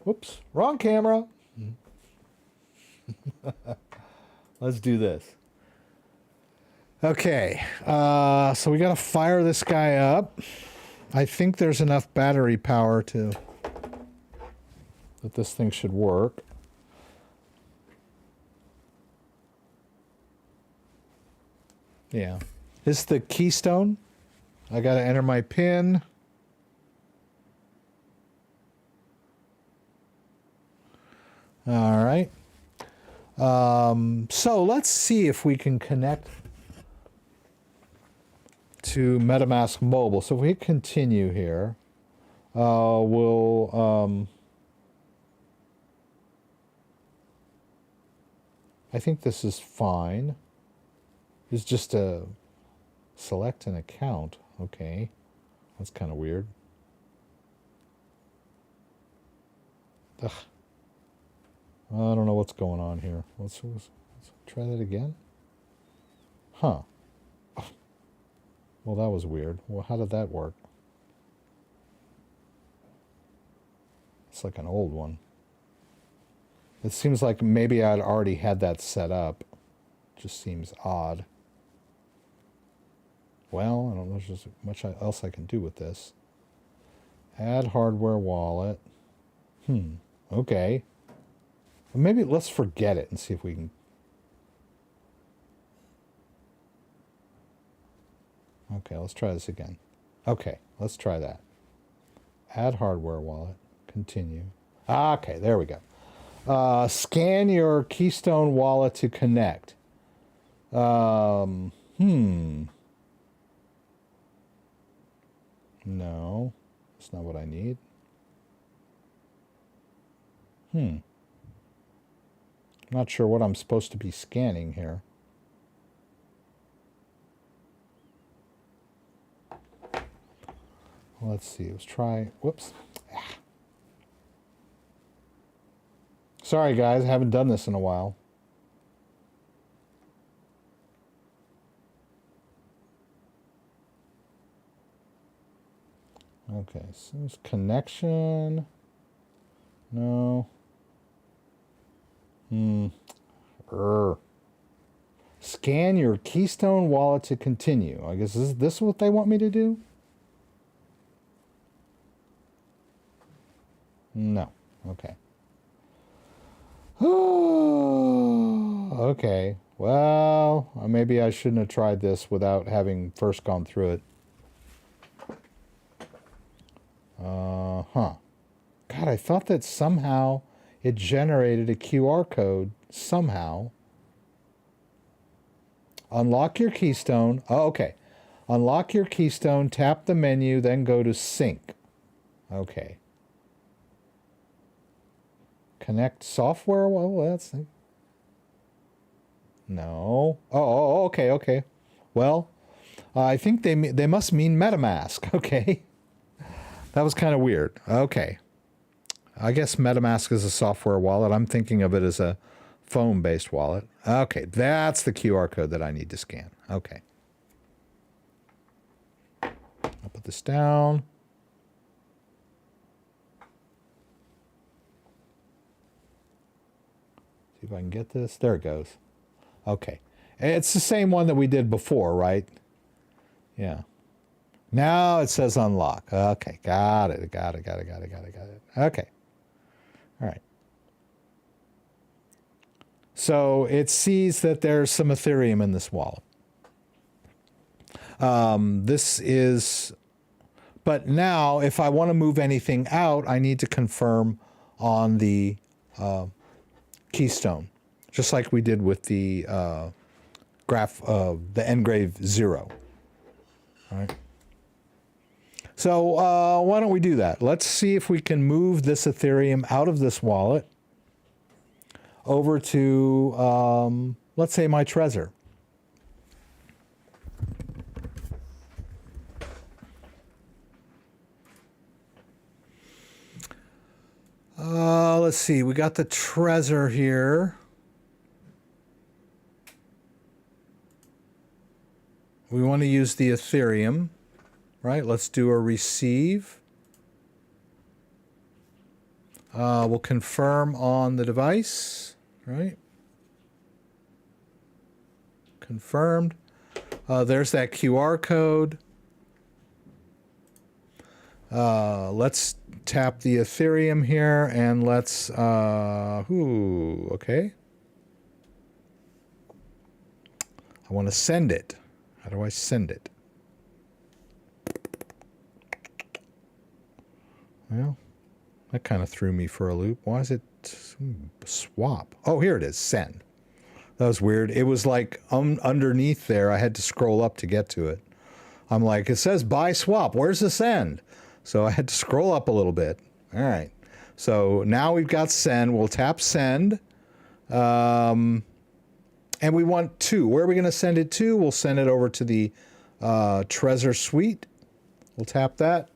Whoops, wrong camera. Let's do this. Okay, so we got to fire this guy up. I think there's enough battery power that this thing should work. Yeah. This is the Keystone. I got to enter my PIN. All right. So let's see if we can connect to MetaMask Mobile. So if we continue here, we'll, I think this is fine. It's just a select an account. Okay. That's kind of weird. Ugh. I don't know what's going on here. Let's try that again. Huh. Well, that was weird. Well, how did that work? It's like an old one. It seems like maybe I'd already had that set up. Just seems odd. Well, I don't know if there's much else I can do with this. Add hardware wallet. Okay. Well, maybe let's forget it and see if we can. Okay, let's try this again. Okay, let's try that. Add hardware wallet. Continue. Okay, there we go. Scan your Keystone wallet to connect. No, that's not what I need. Not sure what I'm supposed to be scanning here. let's see. Let's try. Whoops. Sorry, guys. I haven't done this in a while. Okay, so there's connection. No. Scan your Keystone wallet to continue. I guess is this what they want me to do? No. Okay. Okay. Well, maybe I shouldn't have tried this without having first gone through it. God, I thought that somehow it generated a QR code somehow. Unlock your Keystone. Oh, okay. Unlock your Keystone, tap the menu, then go to sync. Okay. Connect software. Well, that's... No. Oh, okay, okay. Well, I think they must mean Metamask. Okay. That was kind of weird. Okay. I guess Metamask is a software wallet. I'm thinking of it as a phone-based wallet. Okay, that's the QR code that I need to scan. Okay. I'll put this down. See if I can get this. There it goes. Okay. It's the same one that we did before, right? Yeah. Now it says unlock. Okay, got it. Okay. All right. So it sees that there's some Ethereum in this wallet. But now if I want to move anything out, I need to confirm on the Keystone, just like we did with the the Ngrave 0. All right. So why don't we do that? Let's see if we can move this Ethereum out of this wallet over to, let's say, my Trezor. Let's see. We got the Trezor here. We want to use the Ethereum. Right, let's do a receive. We'll confirm on the device, right? Confirmed. There's that QR code. Let's tap the Ethereum here and let's, okay. I want to send it. How do I send it? Well, that kind of threw me for a loop. Why is it swap? Oh, here it is, send. That was weird. It was like underneath there. I had to scroll up to get to it. I'm like, it says buy swap. Where's the send? So I had to scroll up a little bit. All right. So now we've got send. We'll tap send. And we want to. Where are we going to send it to? We'll send it over to the Trezor suite. We'll tap that.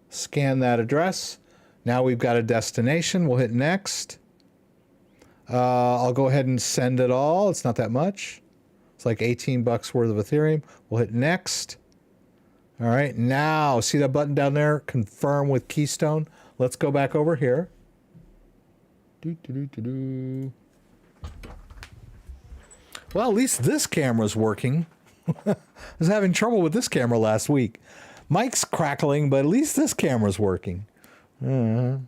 Scan that address. Now we've got a destination. We'll hit next. I'll go ahead and send it all. It's not that much. It's like 18 bucks worth of Ethereum. We'll hit next. All right. Now, see that button down there? Confirm with Keystone. Let's go back over here. Well, at least this camera's working. I was having trouble with this camera last week. Mike's crackling, but at least this camera's working. All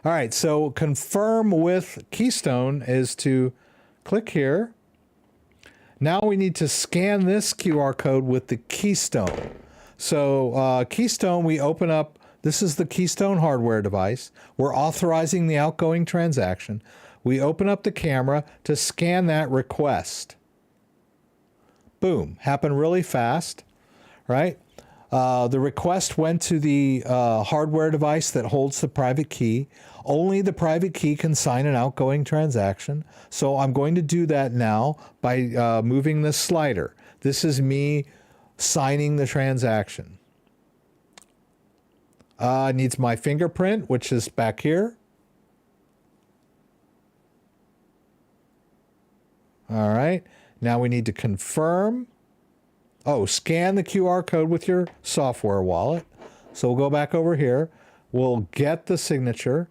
right, so confirm with Keystone is to click here. Now we need to scan this QR code with the Keystone. So Keystone, we open up. This is the Keystone hardware device. We're authorizing the outgoing transaction. We open up the camera to scan that request. Boom, happened really fast, right? The request went to the hardware device that holds the private key. Only the private key can sign an outgoing transaction. So I'm going to do that now by moving this slider. This is me signing the transaction. Needs my fingerprint, which is back here. All right. Now we need to confirm. Oh, scan the QR code with your software wallet. So we'll go back over here. We'll get the signature.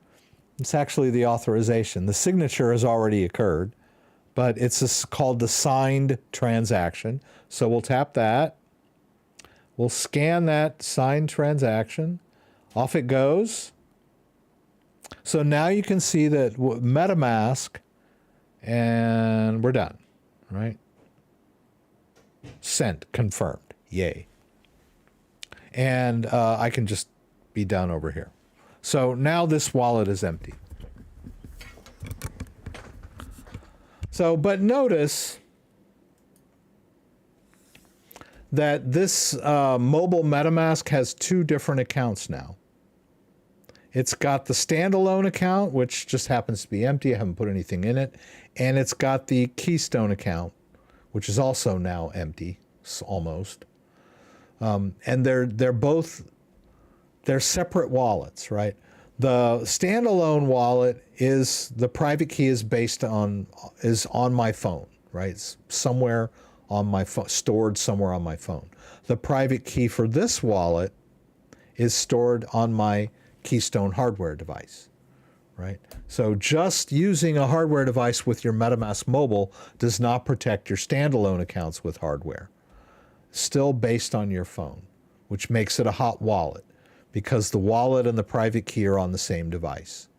It's actually the authorization. The signature has already occurred, but it's called the signed transaction. So we'll tap that. We'll scan that signed transaction. Off it goes. So now you can see that Metamask, and we're done, right? Sent, confirmed, yay. And I can just be done over here. So now this wallet is empty. So, but notice that this mobile MetaMask has two different accounts now. It's got the standalone account, which just happens to be empty. I haven't put anything in it. And it's got the Keystone account, which is also now empty, almost. And they're separate wallets, right? The standalone wallet is, the private key is on my phone, right? It's somewhere on my phone, stored somewhere on my phone. The private key for this wallet is stored on my Keystone hardware device, right? So just using a hardware device with your MetaMask mobile does not protect your standalone accounts with hardware. Still based on your phone, which makes it a hot wallet because the wallet and the private key are on the same device,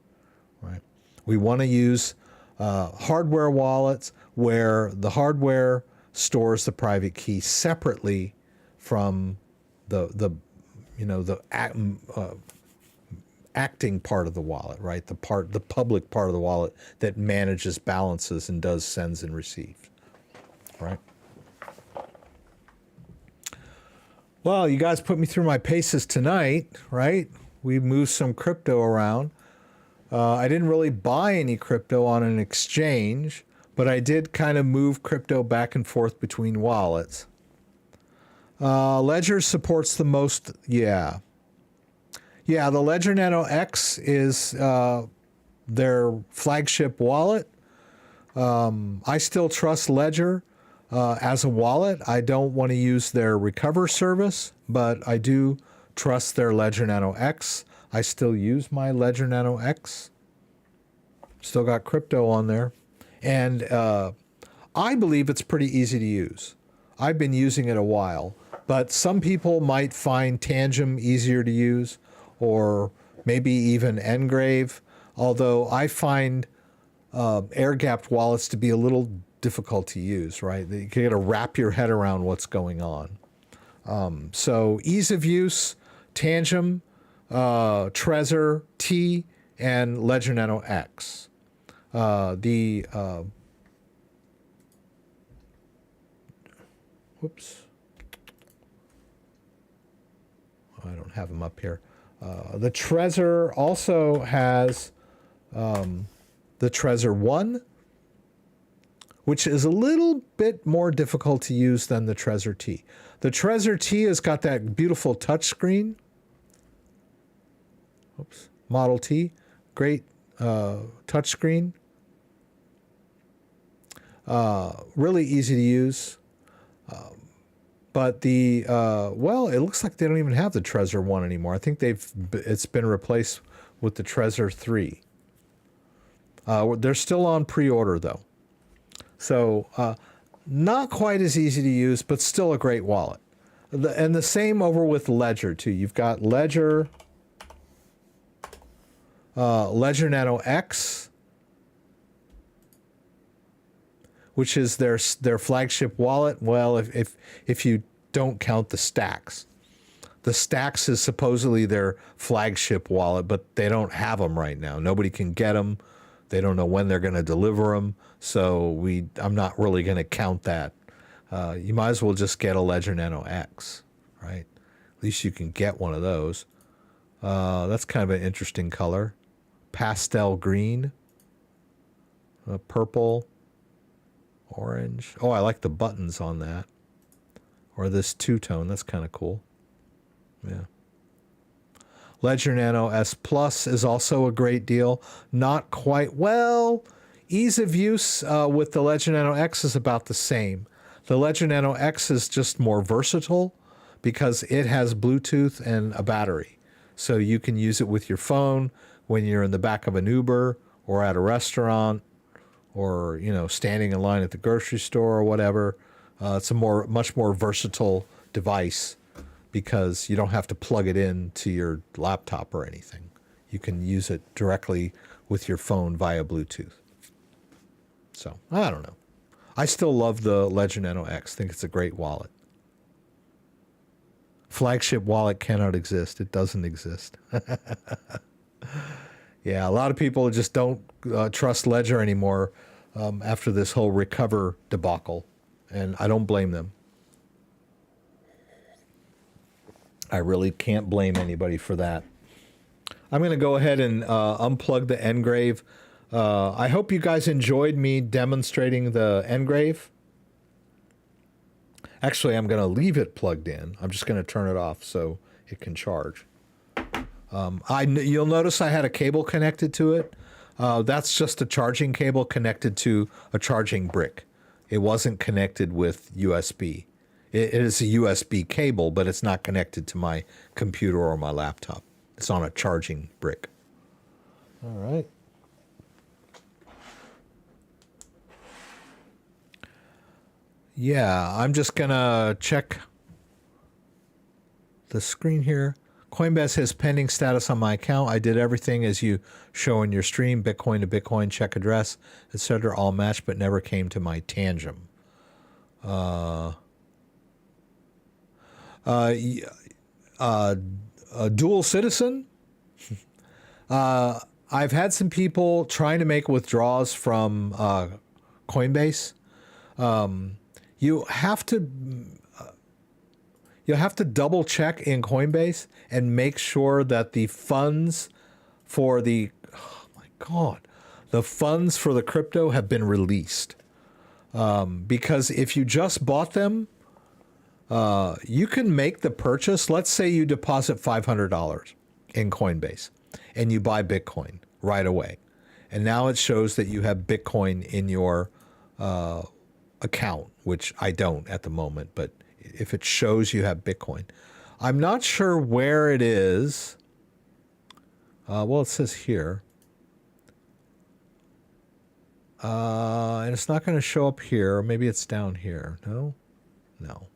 right? We want to use hardware wallets where the hardware stores the private key separately from the acting part of the wallet, right? The public part of the wallet that manages balances and does sends and receives, right? Well, you guys put me through my paces tonight, right? We moved some crypto around. I didn't really buy any crypto on an exchange, but I did kind of move crypto back and forth between wallets. Ledger supports the most, yeah. Yeah, the Ledger Nano X is their flagship wallet. I still trust Ledger as a wallet. I don't want to use their Recover service, but I do trust their Ledger Nano X. I still use my Ledger Nano X. Still got crypto on there. And I believe it's pretty easy to use. I've been using it a while, but some people might find Tangem easier to use, or maybe even Ngrave, although I find air-gapped wallets to be a little difficult to use, right? You got to wrap your head around what's going on. So ease of use, Tangem, Trezor T, and Ledger Nano X. Whoops. I don't have them up here. The Trezor also has the Trezor 1, which is a little bit more difficult to use than the Trezor T. The Trezor T has got that beautiful touch screen. Oops. Model T, great touch screen. Really easy to use. But well, it looks like they don't even have the Trezor 1 anymore. I think it's been replaced with the Trezor 3. They're still on pre-order though. So not quite as easy to use, but still a great wallet. And the same over with Ledger too. You've got Ledger, Ledger Nano X, which is their flagship wallet. Well, if you don't count the Stacks. The Stacks is supposedly their flagship wallet, but they don't have them right now. Nobody can get them. They don't know when they're going to deliver them. So I'm not really going to count that. You might as well just get a Ledger Nano X, right? At least you can get one of those. That's kind of an interesting color. Pastel green, purple, orange. Oh, I like the buttons on that. Or this two-tone. That's kind of cool. Yeah. Ledger Nano S Plus is also a great deal. Not quite well. Ease of use with the Ledger Nano X is about the same. The Ledger Nano X is just more versatile because it has Bluetooth and a battery. So you can use it with your phone when you're in the back of an Uber or at a restaurant or, you know, standing in line at the grocery store or whatever. It's a much more versatile device because you don't have to plug it in to your laptop or anything. You can use it directly with your phone via Bluetooth. So, I don't know. I still love the Ledger Nano X. I think it's a great wallet. Flagship wallet cannot exist. It doesn't exist. Yeah, a lot of people just don't trust Ledger anymore after this whole recover debacle. And I don't blame them. I really can't blame anybody for that. I'm going to go ahead and unplug the Ngrave. I hope you guys enjoyed me demonstrating the Ngrave. Actually, I'm going to leave it plugged in. I'm just going to turn it off so it can charge. You'll notice I had a cable connected to it. That's just a charging cable connected to a charging brick. It wasn't connected with USB. It is a USB cable, but it's not connected to my computer or my laptop. It's on a charging brick. All right. Yeah, I'm just going to check the screen here. Coinbase has pending status on my account. I did everything as you show in your stream, Bitcoin to Bitcoin, check address, etc. all matched, but never came to my Tangem. Dual citizen. I've had some people trying to make withdrawals from Coinbase. You have to double check in Coinbase and make sure that the funds for the funds for the crypto have been released. Because if you just bought them, you can make the purchase. Let's say you deposit $500 in Coinbase and you buy Bitcoin right away. And now it shows that you have Bitcoin in your account, which I don't at the moment, but if it shows you have Bitcoin. I'm not sure where it is. Well, it says here. And it's not going to show up here. Maybe it's down here. No? No.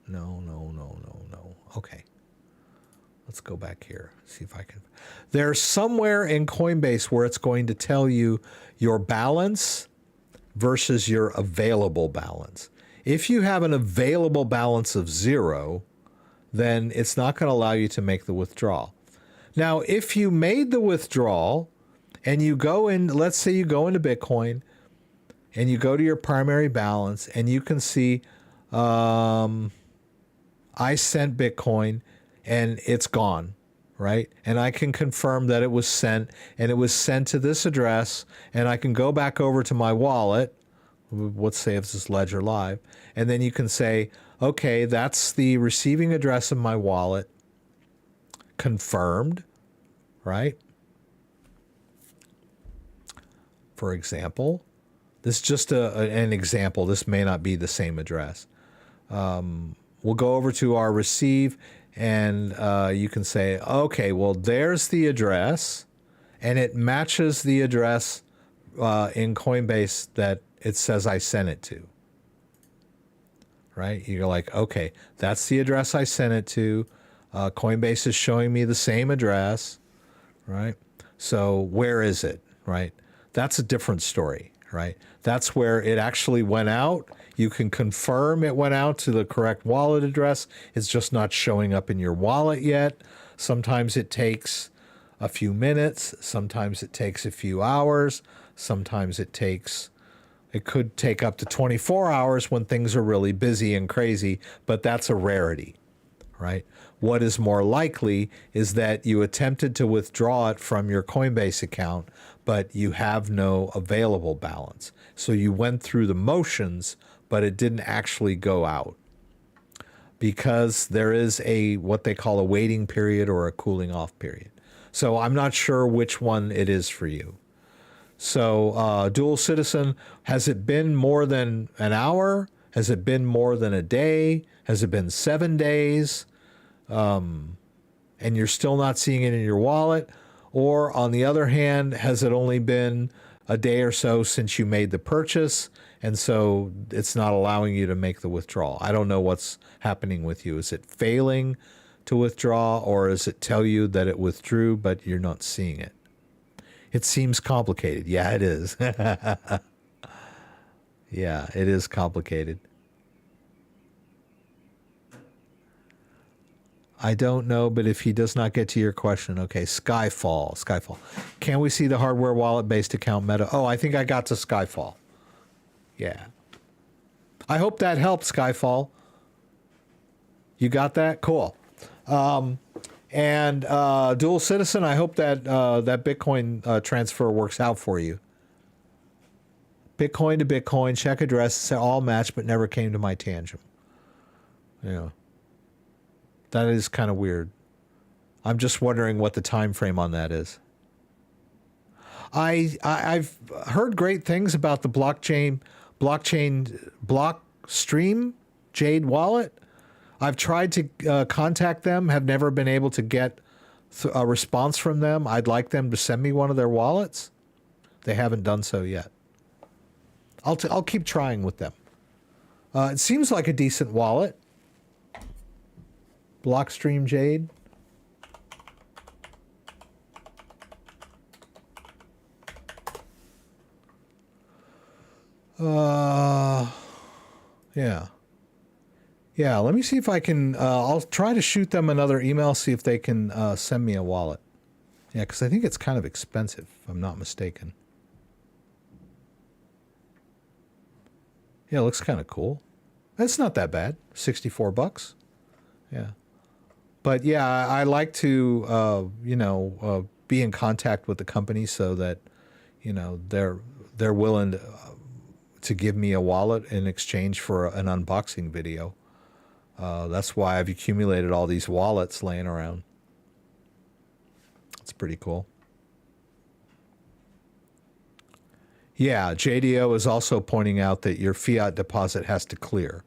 No. Okay. Let's go back here. See if I can. There's somewhere in Coinbase where it's going to tell you your balance versus your available balance. If you have an available balance of 0, then it's not going to allow you to make the withdrawal. Now, if you made the withdrawal and you go in, let's say you go into Bitcoin and you go to your primary balance and you can see I sent Bitcoin and it's gone, right? And I can confirm that it was sent and it was sent to this address, and I can go back over to my wallet. Let's say if this is Ledger Live, and then you can say, okay, that's the receiving address of my wallet, confirmed, right? For example, this is just an example. This may not be the same address. We'll go over to our receive, and you can say, okay, well, there's the address, and it matches the address in Coinbase that it says I sent it to, right? You're like, okay, that's the address I sent it to. Coinbase is showing me the same address, right? So where is it, right? That's a different story, right? That's where it actually went out. You can confirm it went out to the correct wallet address. It's just not showing up in your wallet yet. Sometimes it takes a few minutes. Sometimes it takes a few hours. Sometimes it could take up to 24 hours when things are really busy and crazy, but that's a rarity, right? What is more likely is that you attempted to withdraw it from your Coinbase account, but you have no available balance. So you went through the motions, but it didn't actually go out. because there is what they call a waiting period or a cooling off period. So I'm not sure which one it is for you. So dual citizen, has it been more than an hour? Has it been more than a day? Has it been 7 days? And you're still not seeing it in your wallet? Or on the other hand, has it only been a day or so since you made the purchase, and so it's not allowing you to make the withdrawal? I don't know what's happening with you. Is it failing to withdraw, or does it tell you that it withdrew but you're not seeing it? It seems complicated. Yeah, it is. Yeah, it is complicated. I don't know, but if he does not get to your question, okay, Skyfall. Can we see the hardware wallet-based account meta? Oh, I think I got to Skyfall. Yeah. I hope that helped, Skyfall. You got that? Cool. And dual citizen, I hope that that Bitcoin transfer works out for you. Bitcoin to Bitcoin, check address, all matched, but never came to my tangent. Yeah. That is kind of weird. I'm just wondering what the time frame on that is. I've heard great things about the blockstream Jade wallet. I've tried to contact them, have never been able to get a response from them. I'd like them to send me one of their wallets. They haven't done so yet. I'll keep trying with them. It seems like a decent wallet. Blockstream Jade. Yeah. Yeah, let me see if I can, I'll try to shoot them another email, see if they can send me a wallet. Yeah, because I think it's kind of expensive, if I'm not mistaken. Yeah, it looks kind of cool. That's not that bad. 64 bucks. Yeah. But yeah, I like to, be in contact with the company so that, they're willing to give me a wallet in exchange for an unboxing video. That's why I've accumulated all these wallets laying around. It's pretty cool. Yeah, JDO is also pointing out that your fiat deposit has to clear.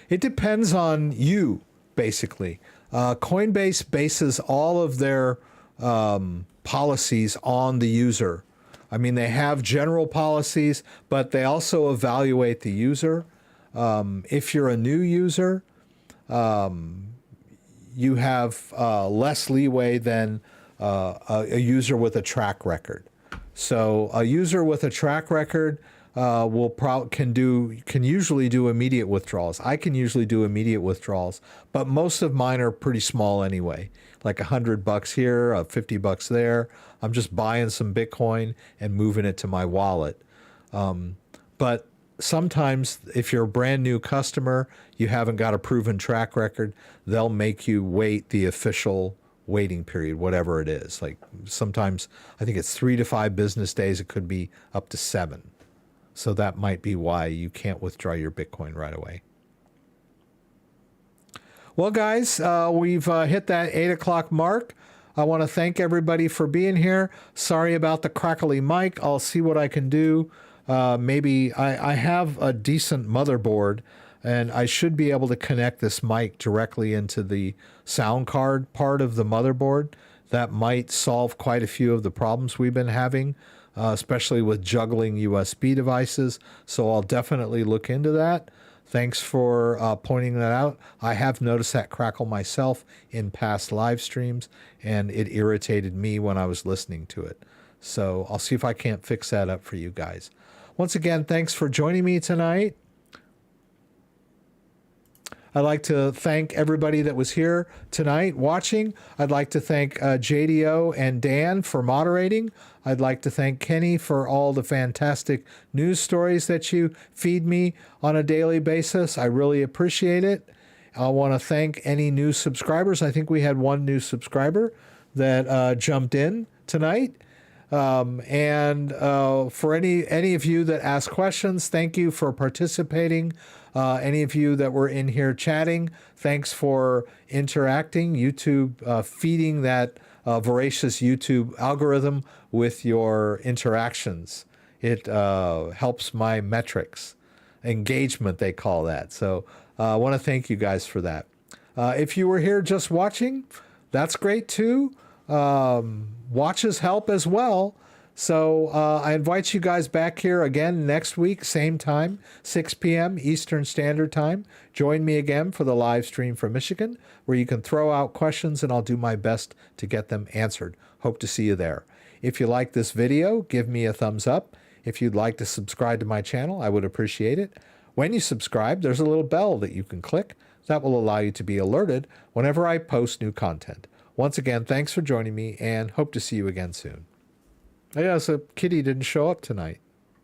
It depends on you, basically. Coinbase bases all of their policies on the user. I mean, they have general policies, but they also evaluate the user. If you're a new user, you have less leeway than a user with a track record. So a user with a track record can usually do immediate withdrawals. I can usually do immediate withdrawals, but most of mine are pretty small anyway. Like $100 here, $50 there. I'm just buying some Bitcoin and moving it to my wallet. But sometimes if you're a brand new customer, you haven't got a proven track record, they'll make you wait the official waiting period, whatever it is. Like sometimes I think it's 3 to 5 business days. It could be up to 7. So that might be why you can't withdraw your Bitcoin right away. Well, guys, we've hit that 8 o'clock mark. I want to thank everybody for being here. Sorry about the crackly mic. I'll see what I can do. Maybe I have a decent motherboard, and I should be able to connect this mic directly into the sound card part of the motherboard. That might solve quite a few of the problems we've been having, especially with juggling USB devices. So I'll definitely look into that. Thanks for pointing that out. I have noticed that crackle myself in past live streams, and it irritated me when I was listening to it. So I'll see if I can't fix that up for you guys. Once again, thanks for joining me tonight. I'd like to thank everybody that was here tonight watching. I'd like to thank JDO and Dan for moderating. I'd like to thank Kenny for all the fantastic news stories that you feed me on a daily basis. I really appreciate it. I want to thank any new subscribers. I think we had one new subscriber that jumped in tonight. For any of you that ask questions, thank you for participating. Any of you that were in here chatting, thanks for interacting. YouTube feeding that voracious YouTube algorithm with your interactions. It helps my metrics. Engagement, they call that. So I want to thank you guys for that. If you were here just watching, that's great too. Watches help as well. So I invite you guys back here again next week, same time, 6 p.m. Eastern Standard Time. Join me again for the live stream from Michigan, where you can throw out questions and I'll do my best to get them answered. Hope to see you there. If you like this video, give me a thumbs up. If you'd like to subscribe to my channel, I would appreciate it. When you subscribe, there's a little bell that you can click. That will allow you to be alerted whenever I post new content. Once again, thanks for joining me and hope to see you again soon. Oh, yeah, so Kitty didn't show up tonight.